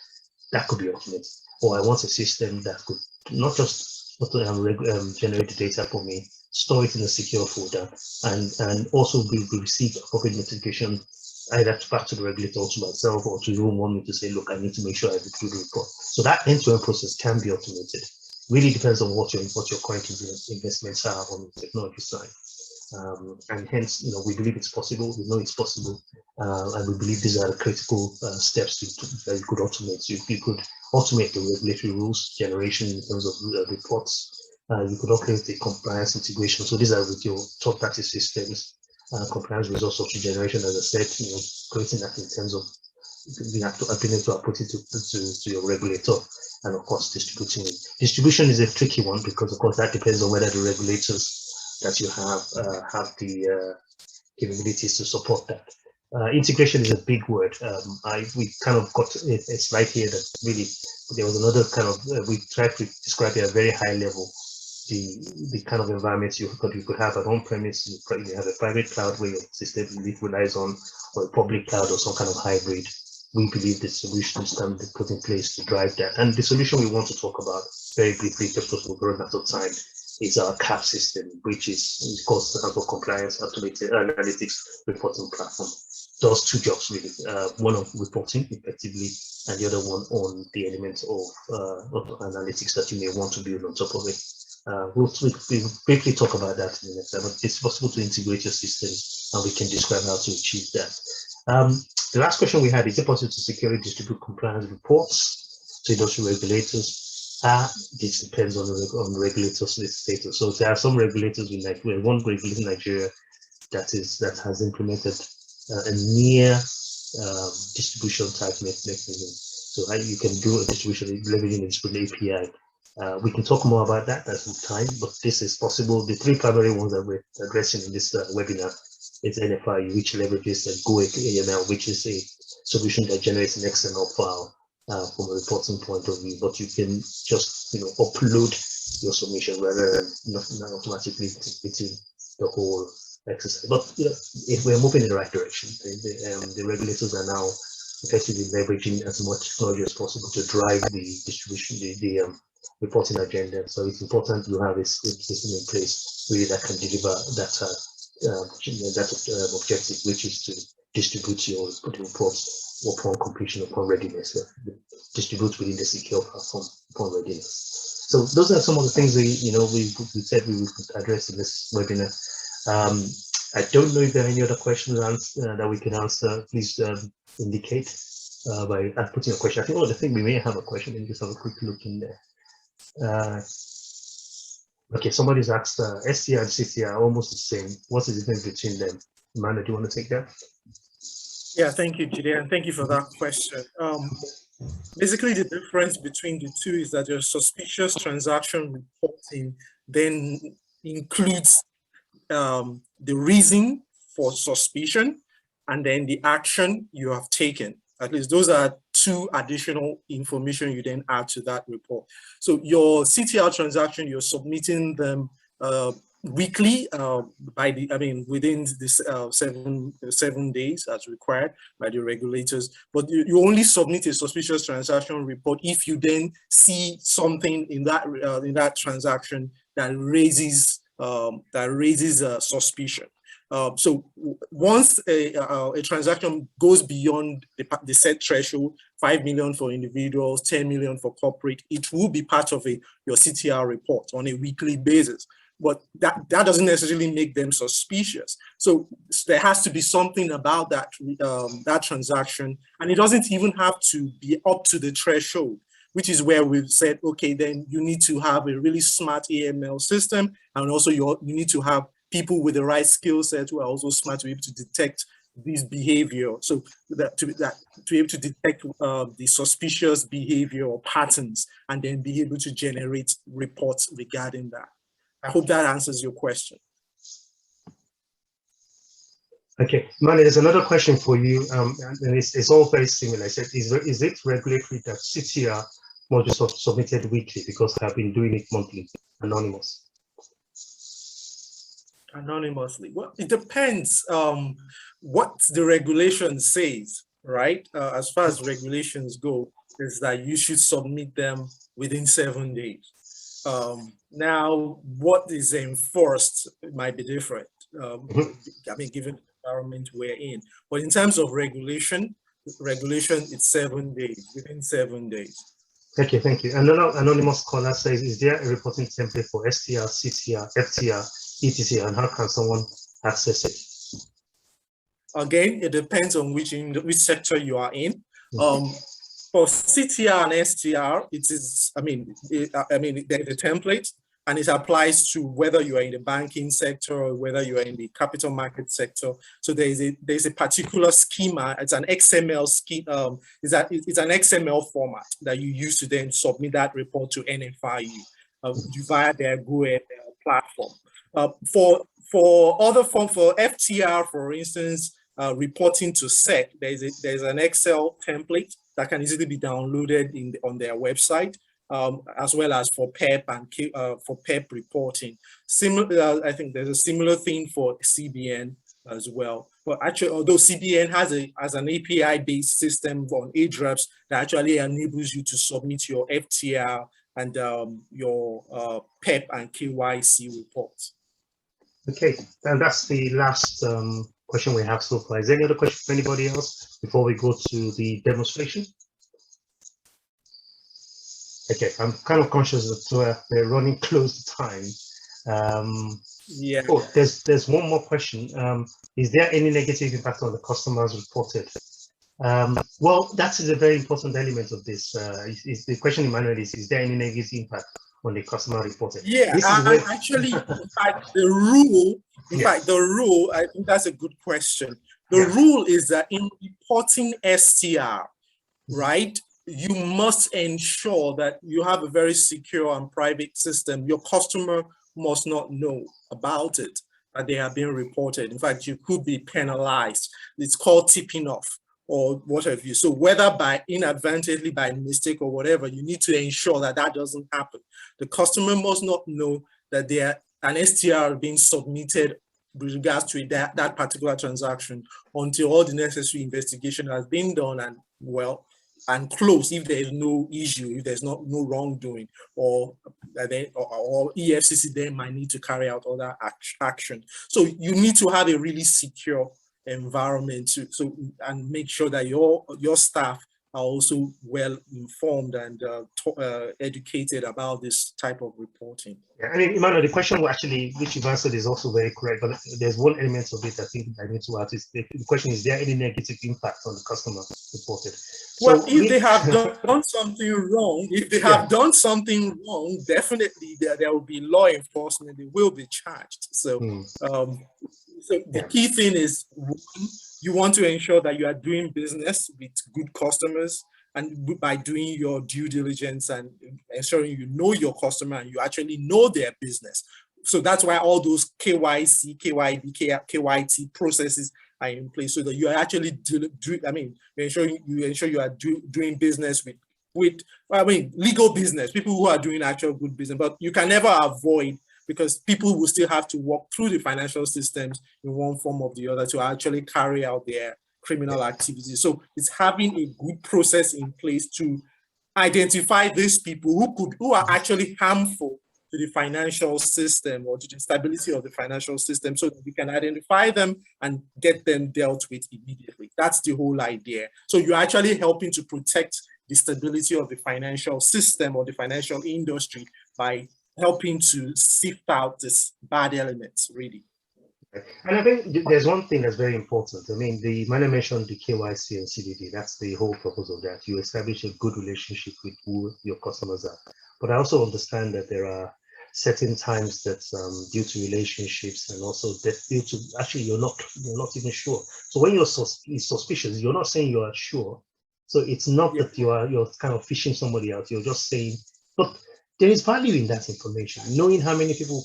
[SPEAKER 1] That could be automated. Or I want a system that could not just generate the data for me, store it in a secure folder, and also we receive appropriate notification either back to the regulator or to myself or to you want me to say, look, I need to make sure I do the report. So that end-to-end process can be automated. Really depends on what your current investments are on the technology side. And hence, we believe it's possible, we know it's possible, and we believe these are the critical steps that you could automate. So you could automate the regulatory rules generation in terms of reports. You could automate the compliance integration. So these are with your third-party systems, compliance resource software generation, as I said, creating that in terms of being able to put it to your regulator, and of course distributing it. Distribution is a tricky one because of course that depends on whether the regulators that you have the capabilities to support that. Integration is a big word. We kind of got a slide here that really, there was another kind of, we tried to describe it at a very high level, the kind of environments you could have at on-premise. You have a private cloud where your system relies on, or a public cloud or some kind of hybrid. We believe the solutions can be put in place to drive that. And the solution we want to talk about very briefly, just because we're running out of time, is our CAP system, which is called for Compliance Automated Analytics Reporting Platform. Does two jobs really, one of reporting effectively, and the other one on the elements of analytics that you may want to build on top of it. We'll briefly talk about that in the next time, but it's possible to integrate your system, and we can describe how to achieve that. The last question we had, is it possible to securely distribute compliance reports to industry regulators? This depends on the regulators' status. So there are some regulators in Nigeria, one regulator in Nigeria that has implemented a near distribution type mechanism. So you can do a distribution leveraging the API. We can talk more about that at some time, but this is possible. The three primary ones that we're addressing in this webinar is NFI, which leverages the Go AML, which is a solution that generates an XML file from a reporting point of view, but you can just upload your submission rather than not automatically completing the whole exercise. But if we're moving in the right direction, the regulators are now effectively leveraging as much technology as possible to drive the distribution, the reporting agenda. So it's important you have a system in place really that can deliver that objective, which is to distribute your reports upon completion, upon readiness, distribute within the secure platform upon readiness. So those are some of the things we said we would address in this webinar. I don't know if there are any other questions that we can answer. Please indicate by putting a question. I think we may have a question. Let me just have a quick look in there. Okay, somebody's asked STR and CTR are almost the same. What's the difference between them? Emmanuel, do you want to take that?
[SPEAKER 2] Yeah, thank you, Jide, and thank you for that question. Basically, the difference between the two is that your suspicious transaction reporting then includes the reason for suspicion and then the action you have taken. At least those are two additional information you then add to that report. So your CTR transaction, you're submitting them weekly within this 7 days as required by the regulators. But you only submit a suspicious transaction report if you then see something in that transaction that raises suspicion. So once a transaction goes beyond the set threshold, 5 million for individuals, 10 million for corporate, it will be part of your CTR report on a weekly basis. But that doesn't necessarily make them suspicious. So there has to be something about that transaction, and it doesn't even have to be up to the threshold, which is where we've said, okay, then you need to have a really smart AML system, and also you need to have people with the right skill set who are also smart to be able to detect this behavior. So to be able to detect the suspicious behavior or patterns, and then be able to generate reports regarding that. I hope that answers your question.
[SPEAKER 1] Okay, Mani, there's another question for you, and it's all very similar. I said, is it regulatory that CTR must be submitted weekly because they have been doing it monthly, anonymous?
[SPEAKER 2] Anonymously. Well, it depends what the regulation says, right? As far as regulations go, is that you should submit them within 7 days. Now, what is enforced might be different. Given the environment we're in. But in terms of regulation, it's 7 days, within 7 days.
[SPEAKER 1] Okay, thank you. Another anonymous caller says, is there a reporting template for STR, CTR, FTR, ETC, and how can someone access it?
[SPEAKER 2] Again, it depends on which sector you are in. For CTR and STR, it is, there's a template, and it applies to whether you are in the banking sector or whether you are in the capital market sector. So there's a particular schema. It's an XML schema. It's an XML format that you use to then submit that report to NFIU via their Go platform. For other form, for FTR, for instance, reporting to SEC, there's an Excel template that can easily be downloaded on their website, as well as for PEP and for PEP reporting. Similar, I think there's a similar thing for CBN as well. But actually, although CBN has an API-based system on Ahrefs that actually enables you to submit your FTR and your PEP and KYC reports.
[SPEAKER 1] Okay, and that's the last question we have so far. Is there any other question from anybody else before we go to the demonstration? Okay, I'm kind of conscious that we're running close to time.
[SPEAKER 2] Yeah.
[SPEAKER 1] Oh, there's one more question. Is there any negative impact on the customers reported? Well, that is a very important element of this. Is the question, Emmanuel, is there any negative impact on the customer reported?
[SPEAKER 2] Yeah, actually, in fact, the rule, I think that's a good question. The rule is that in reporting STR, right, you must ensure that you have a very secure and private system. Your customer must not know about it, that they are being reported. In fact, you could be penalized. It's called tipping off or what have you. So whether by inadvertently, by mistake or whatever, you need to ensure that that doesn't happen. The customer must not know that an STR being submitted with regards to that particular transaction until all the necessary investigation has been done and closed, if there is no issue, if there's no wrongdoing, or EFCC then might need to carry out other action. So you need to have a really secure environment and make sure that your staff are also well informed and educated about this type of reporting.
[SPEAKER 1] Yeah, I mean, Emmanuel, the question which you've answered is also very correct, but there's one element of it I think I need to ask. The question is there any negative impact on the customer reported?
[SPEAKER 2] Well, if they have done something wrong, definitely there will be law enforcement, they will be charged. So, the key thing is, you want to ensure that you are doing business with good customers, and by doing your due diligence and ensuring you know your customer and you actually know their business. So that's why all those KYC, KYB, KYT processes are in place, so that you are actually you ensure you are doing business with legal business, people who are doing actual good business. But you can never avoid, because people will still have to walk through the financial systems in one form or the other to actually carry out their criminal activities. So it's having a good process in place to identify these people who are actually harmful to the financial system or to the stability of the financial system, so that we can identify them and get them dealt with immediately. That's the whole idea. So you're actually helping to protect the stability of the financial system or the financial industry by helping to sift out these bad elements, really.
[SPEAKER 1] And I think there's one thing that's very important. I mean, the man mentioned the KYC and CDD. That's the whole purpose of that. You establish a good relationship with who your customers are. But I also understand that there are certain times that due to relationships and also due to actually you're not even sure. So when you're suspicious, you're not saying you are sure. So it's not that you're kind of fishing somebody out. You're just saying, but there is value in that information. Knowing how many people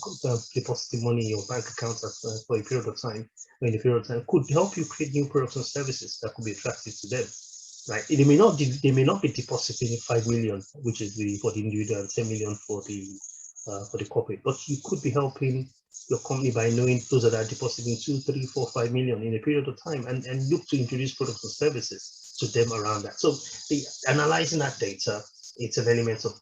[SPEAKER 1] deposit money in your bank account for a period of time, or in a period of time, could help you create new products and services that could be attractive to them. Right? They may not be depositing 5 million, which is for the individual, and 10 million for the corporate, but you could be helping your company by knowing those that are depositing 2, 3, 4, 5 million in a period of time, and look to introduce products and services to them around that. So analyzing that data, it's an element of,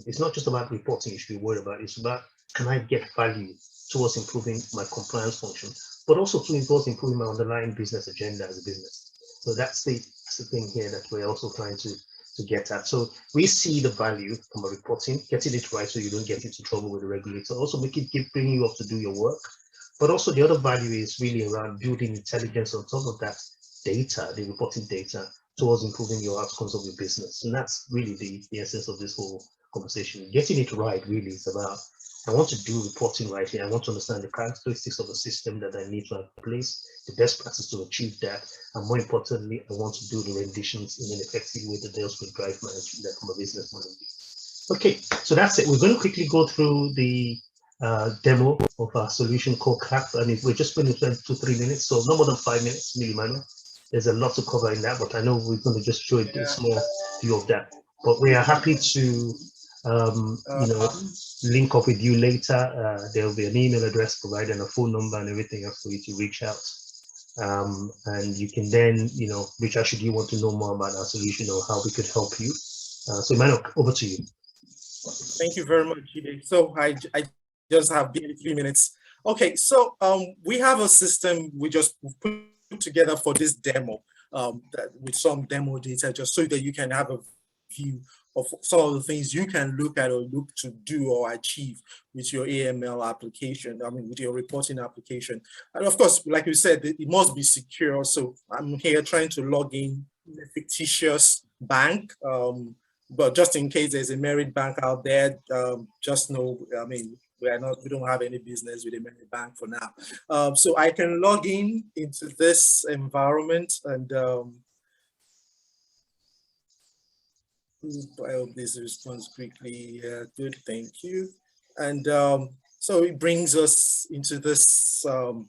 [SPEAKER 1] it's not just about reporting you should be worried about, it's about, can I get value towards improving my compliance function, but also towards improving my underlying business agenda as a business. So that's the thing here that we're also trying to get at. So we see the value from a reporting, getting it right so you don't get into trouble with the regulator, also bringing you up to do your work. But also the other value is really around building intelligence on top of that data, the reporting data, towards improving your outcomes of your business. And that's really the essence of this whole conversation. Getting it right really is about, I want to do reporting rightly. I want to understand the characteristics of the system that I need to have in place, the best practice to achieve that. And more importantly, I want to do the renditions in an effective way that deals with drive management from a business model. Okay, so that's it. We're going to quickly go through the demo of our solution called CAP, and we're just going to spend 2-3 minutes, so no more than 5 minutes, Emmanuel. There's a lot to cover in that, but I know we're going to just show a small view of that. But we are happy to link up with you later. There will be an email address provided and a phone number and everything else for you to reach out. And you can then, reach out should you want to know more about our solution or how we could help you. So Emmanuel, over to you.
[SPEAKER 2] Thank you very much, Jide. So I just have barely 3 minutes. Okay, so we have a system we just put together for this demo with some demo data just so that you can have a view of some of the things you can look at or look to do or achieve with your AML application, I mean, with your reporting application. And of course, like you said, it must be secure. So I'm here trying to log in a fictitious bank. But just in case there's a Merit Bank out there, just know, I mean, we don't have any business with a Merit Bank for now. So I can log in into this environment and I hope this responds quickly. Good, thank you. And so it brings us into this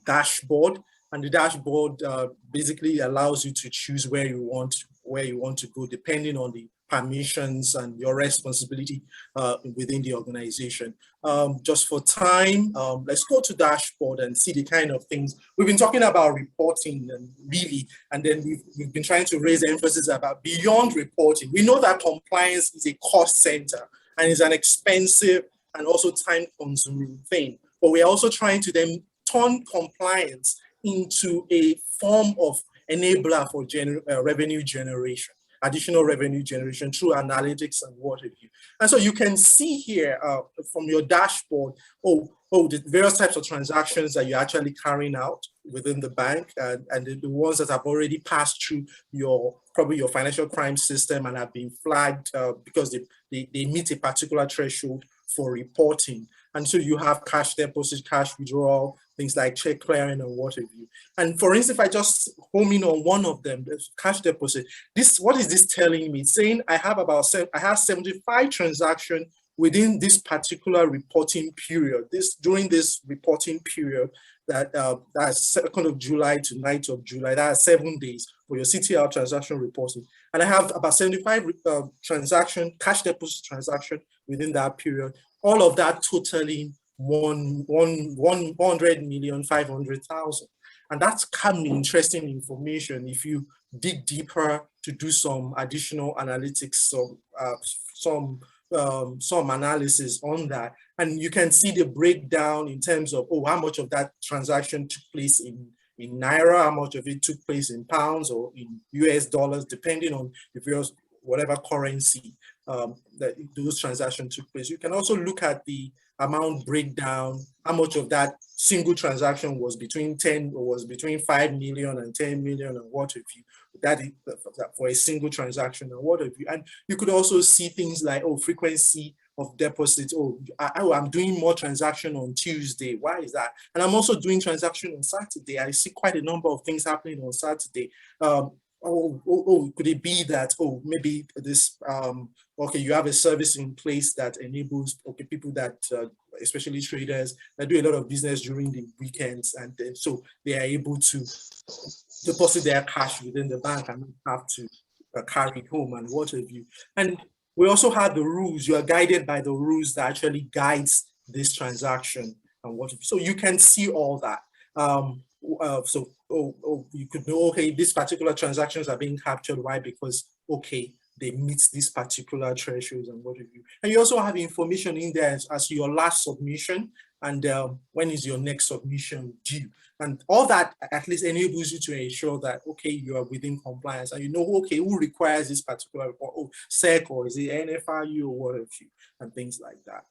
[SPEAKER 2] dashboard, and the dashboard basically allows you to choose where you want to go, depending on the permissions and your responsibility within the organization. Just for time, let's go to dashboard and see the kind of things we've been talking about reporting and really, and then we've been trying to raise emphasis about beyond reporting. We know that compliance is a cost center and is an expensive and also time-consuming thing, but we're also trying to then turn compliance into a form of enabler for revenue generation, additional revenue generation through analytics and what have you. And so you can see here from your dashboard, the various types of transactions that you're actually carrying out within the bank, and the ones that have already passed through probably your financial crime system and have been flagged because they meet a particular threshold for reporting. And so you have cash deposit, cash withdrawal, things like check clearing and what have you. And for instance, if I just home in on one of them, the cash deposit, what is this telling me? It's saying I have 75 transactions within this particular reporting period. During this reporting period, that's 2nd of July to 9th of July, that's 7 days for your CTR transaction reporting. And I have about 75 cash deposit transaction within that period. All of that totaling 100,500,000. And that's kind of interesting information if you dig deeper to do some additional analytics, some analysis on that. And you can see the breakdown in terms of, how much of that transaction took place in Naira, how much of it took place in pounds or in US dollars, depending on whatever currency that those transactions took place. You can also look at the amount breakdown, how much of that single transaction was between 5 million and 10 million and what have you. That is for a single transaction and what have you. And you could also see things like, frequency of deposits. I'm doing more transaction on Tuesday. Why is that? And I'm also doing transaction on Saturday. I see quite a number of things happening on Saturday. Could it be that, maybe this, you have a service in place that enables, people that, especially traders, that do a lot of business during the weekends, and then so they are able to deposit their cash within the bank and not have to carry it home and what have you. And we also have the rules. You are guided by the rules that actually guides this transaction and what. So you can see all that. You could know, these particular transactions are being captured. Why? Because, they meet these particular thresholds and what have you. And you also have information in there as your last submission and when is your next submission due. And all that at least enables you to ensure that, you are within compliance and you know, who requires this particular report, SEC or is it NFRU or what have you, and things like that.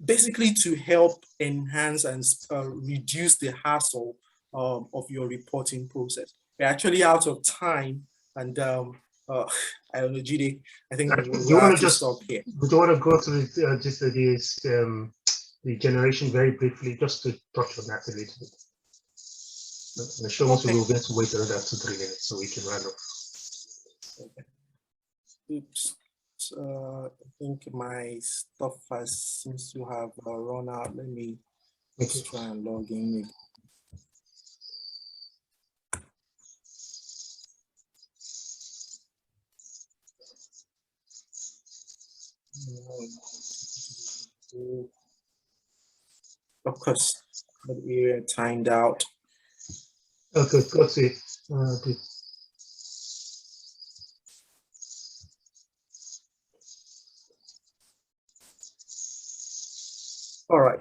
[SPEAKER 2] Basically to help enhance and reduce the hassle of your reporting process. We're actually out of time, and I don't know, Jide, I think we'll have to stop here.
[SPEAKER 1] We don't want to go through just the generation very briefly, just to touch on that a little bit. The show also will get to wait another 2-3 minutes so we can run off.
[SPEAKER 2] Oops. I think my stuff seems to have run out. Let me try and log in. Of course, but we're timed out.
[SPEAKER 1] Okay, got it.
[SPEAKER 2] All right.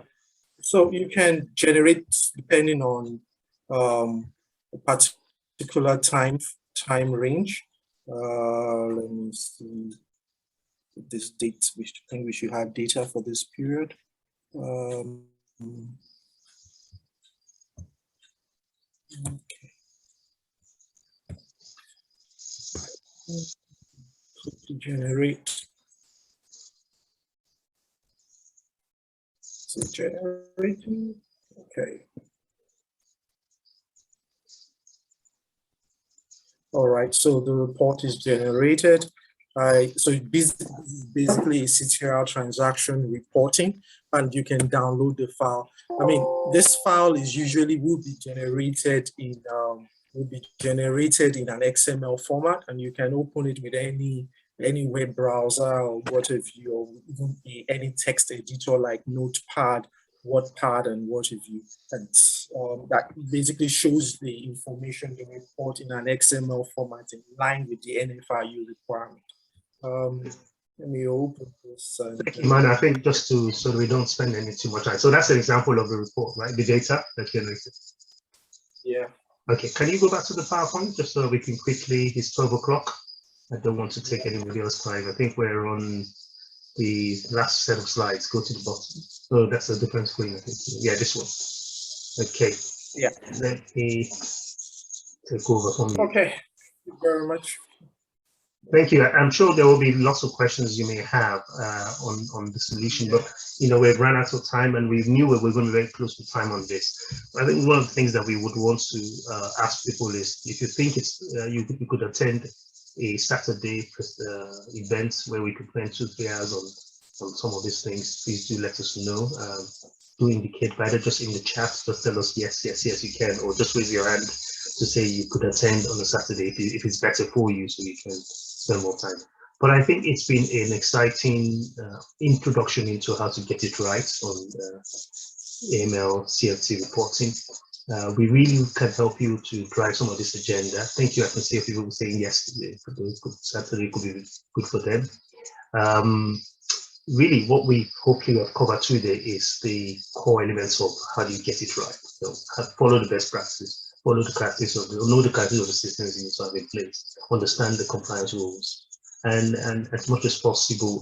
[SPEAKER 2] So you can generate depending on a particular time range. Let me see this date. I think we should have data for this period. Okay. To generate. So generating. Okay. All right. So the report is generated. So basically a CTR transaction reporting, and you can download the file. I mean, this file is usually will be generated in an XML format, and you can open it with any web browser or what have you, or even any text editor like Notepad, WordPad, and what have you. And that basically shows the information, the report in an XML format in line with the NFIU requirement. Let me open this.
[SPEAKER 1] Thank you, man. I think just so we don't spend any too much time. So that's an example of the report, right? The data that generated.
[SPEAKER 2] Yeah.
[SPEAKER 1] Okay, can you go back to the PowerPoint just so we can quickly, it's 12 o'clock. I don't want to take anybody else's time. I think we're on the last set of slides. Go to the bottom. Oh, that's a different screen, I think. Yeah, this one. Okay.
[SPEAKER 2] Yeah.
[SPEAKER 1] Let me take over from you.
[SPEAKER 2] Okay. Thank you very much.
[SPEAKER 1] Thank you. I'm sure there will be lots of questions you may have on the solution, but we've run out of time, and we knew we were going to be very close to time on this. I think one of the things that we would want to ask people is, if you think it's you could attend a Saturday event where we could spend 2-3 hours on some of these things, please do let us know. Do indicate either just in the chat, just tell us yes you can, or just raise your hand to say you could attend on a Saturday if it's better for you, so you can spend more time. But I think it's been an exciting introduction into how to get it right on AML CFT reporting. We really can help you to drive some of this agenda. Thank you. I can see a few people saying yes, Saturday could be good for them. Really, what we hopefully have covered today is the core elements of how do you get it right. So follow the best practices, follow the practice of know the characteristics of the systems you need to have in place, understand the compliance rules, and as much as possible,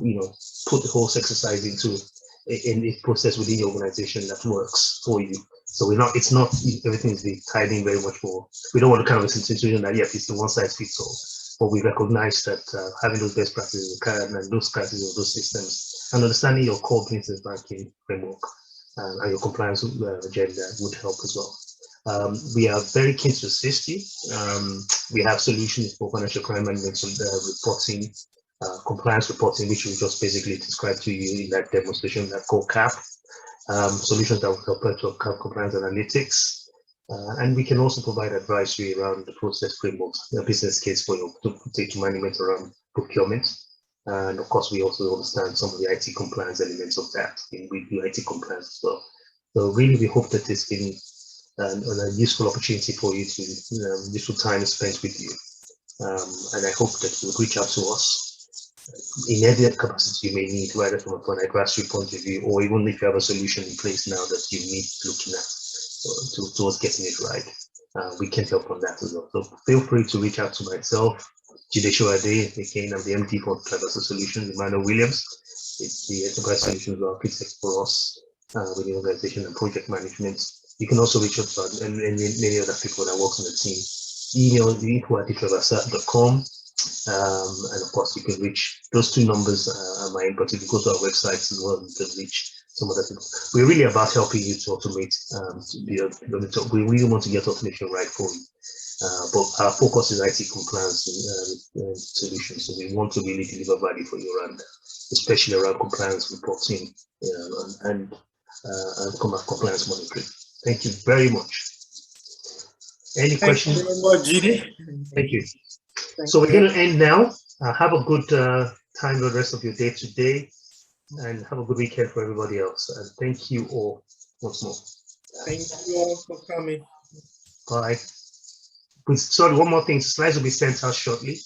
[SPEAKER 1] put the whole exercise into a process within the organization that works for you. So it's not everything is being tied in very much more. We don't want to kind of a situation that it's the one size fits all. But we recognize that having those best practices and those practices of those systems and understanding your core business banking framework and your compliance agenda would help as well. We are very keen to assist you. We have solutions for financial crime management reporting, compliance reporting, which we just basically described to you in that demonstration, that called CAP. Solutions that will help to CAP compliance analytics. And we can also provide advisory around the process frameworks, the business case for you to take to management around procurement. And of course, we also understand some of the IT compliance elements of that. We do IT compliance as well. So really, we hope that this has been a useful opportunity for you to, useful time spent with you. And I hope that you would reach out to us in any capacity you may need, whether from a grassroots point of view, or even if you have a solution in place now that you need looking at towards getting it right. We can help on that as well. So feel free to reach out to myself, Jide Shoade. Again, I'm the MD for Traversa Solutions. Emmanuel Williams is the Enterprise Solutions Architect for us within organization and project management. You can also reach out to many other people that works on the team. Email info@traversa.com. And of course, you can reach those two numbers are mine, but if you go to our websites as well, you can reach some of the people. We're really about helping you to automate. We really want to get automation right for you. But our focus is IT compliance solutions. So we want to really deliver value for you around, especially around compliance reporting and compliance monitoring. Thank you very much. Any questions?
[SPEAKER 2] Thank you very much, Judy.
[SPEAKER 1] Thank you. So we're going to end now. Have a good time the rest of your day today, and have a good weekend for everybody else. And thank you all once more.
[SPEAKER 2] Thank you all for coming.
[SPEAKER 1] Bye. Sorry, one more thing. Slides will be sent out shortly.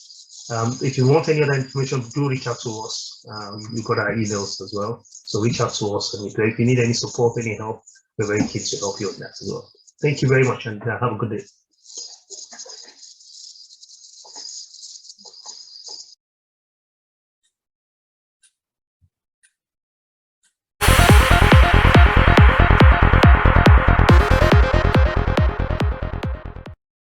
[SPEAKER 1] If you want any other information, do reach out to us. You've got our emails as well. So reach out to us. And if you need any support, any help, we're very keen to help you on that as well. Thank you very much, and have a good day.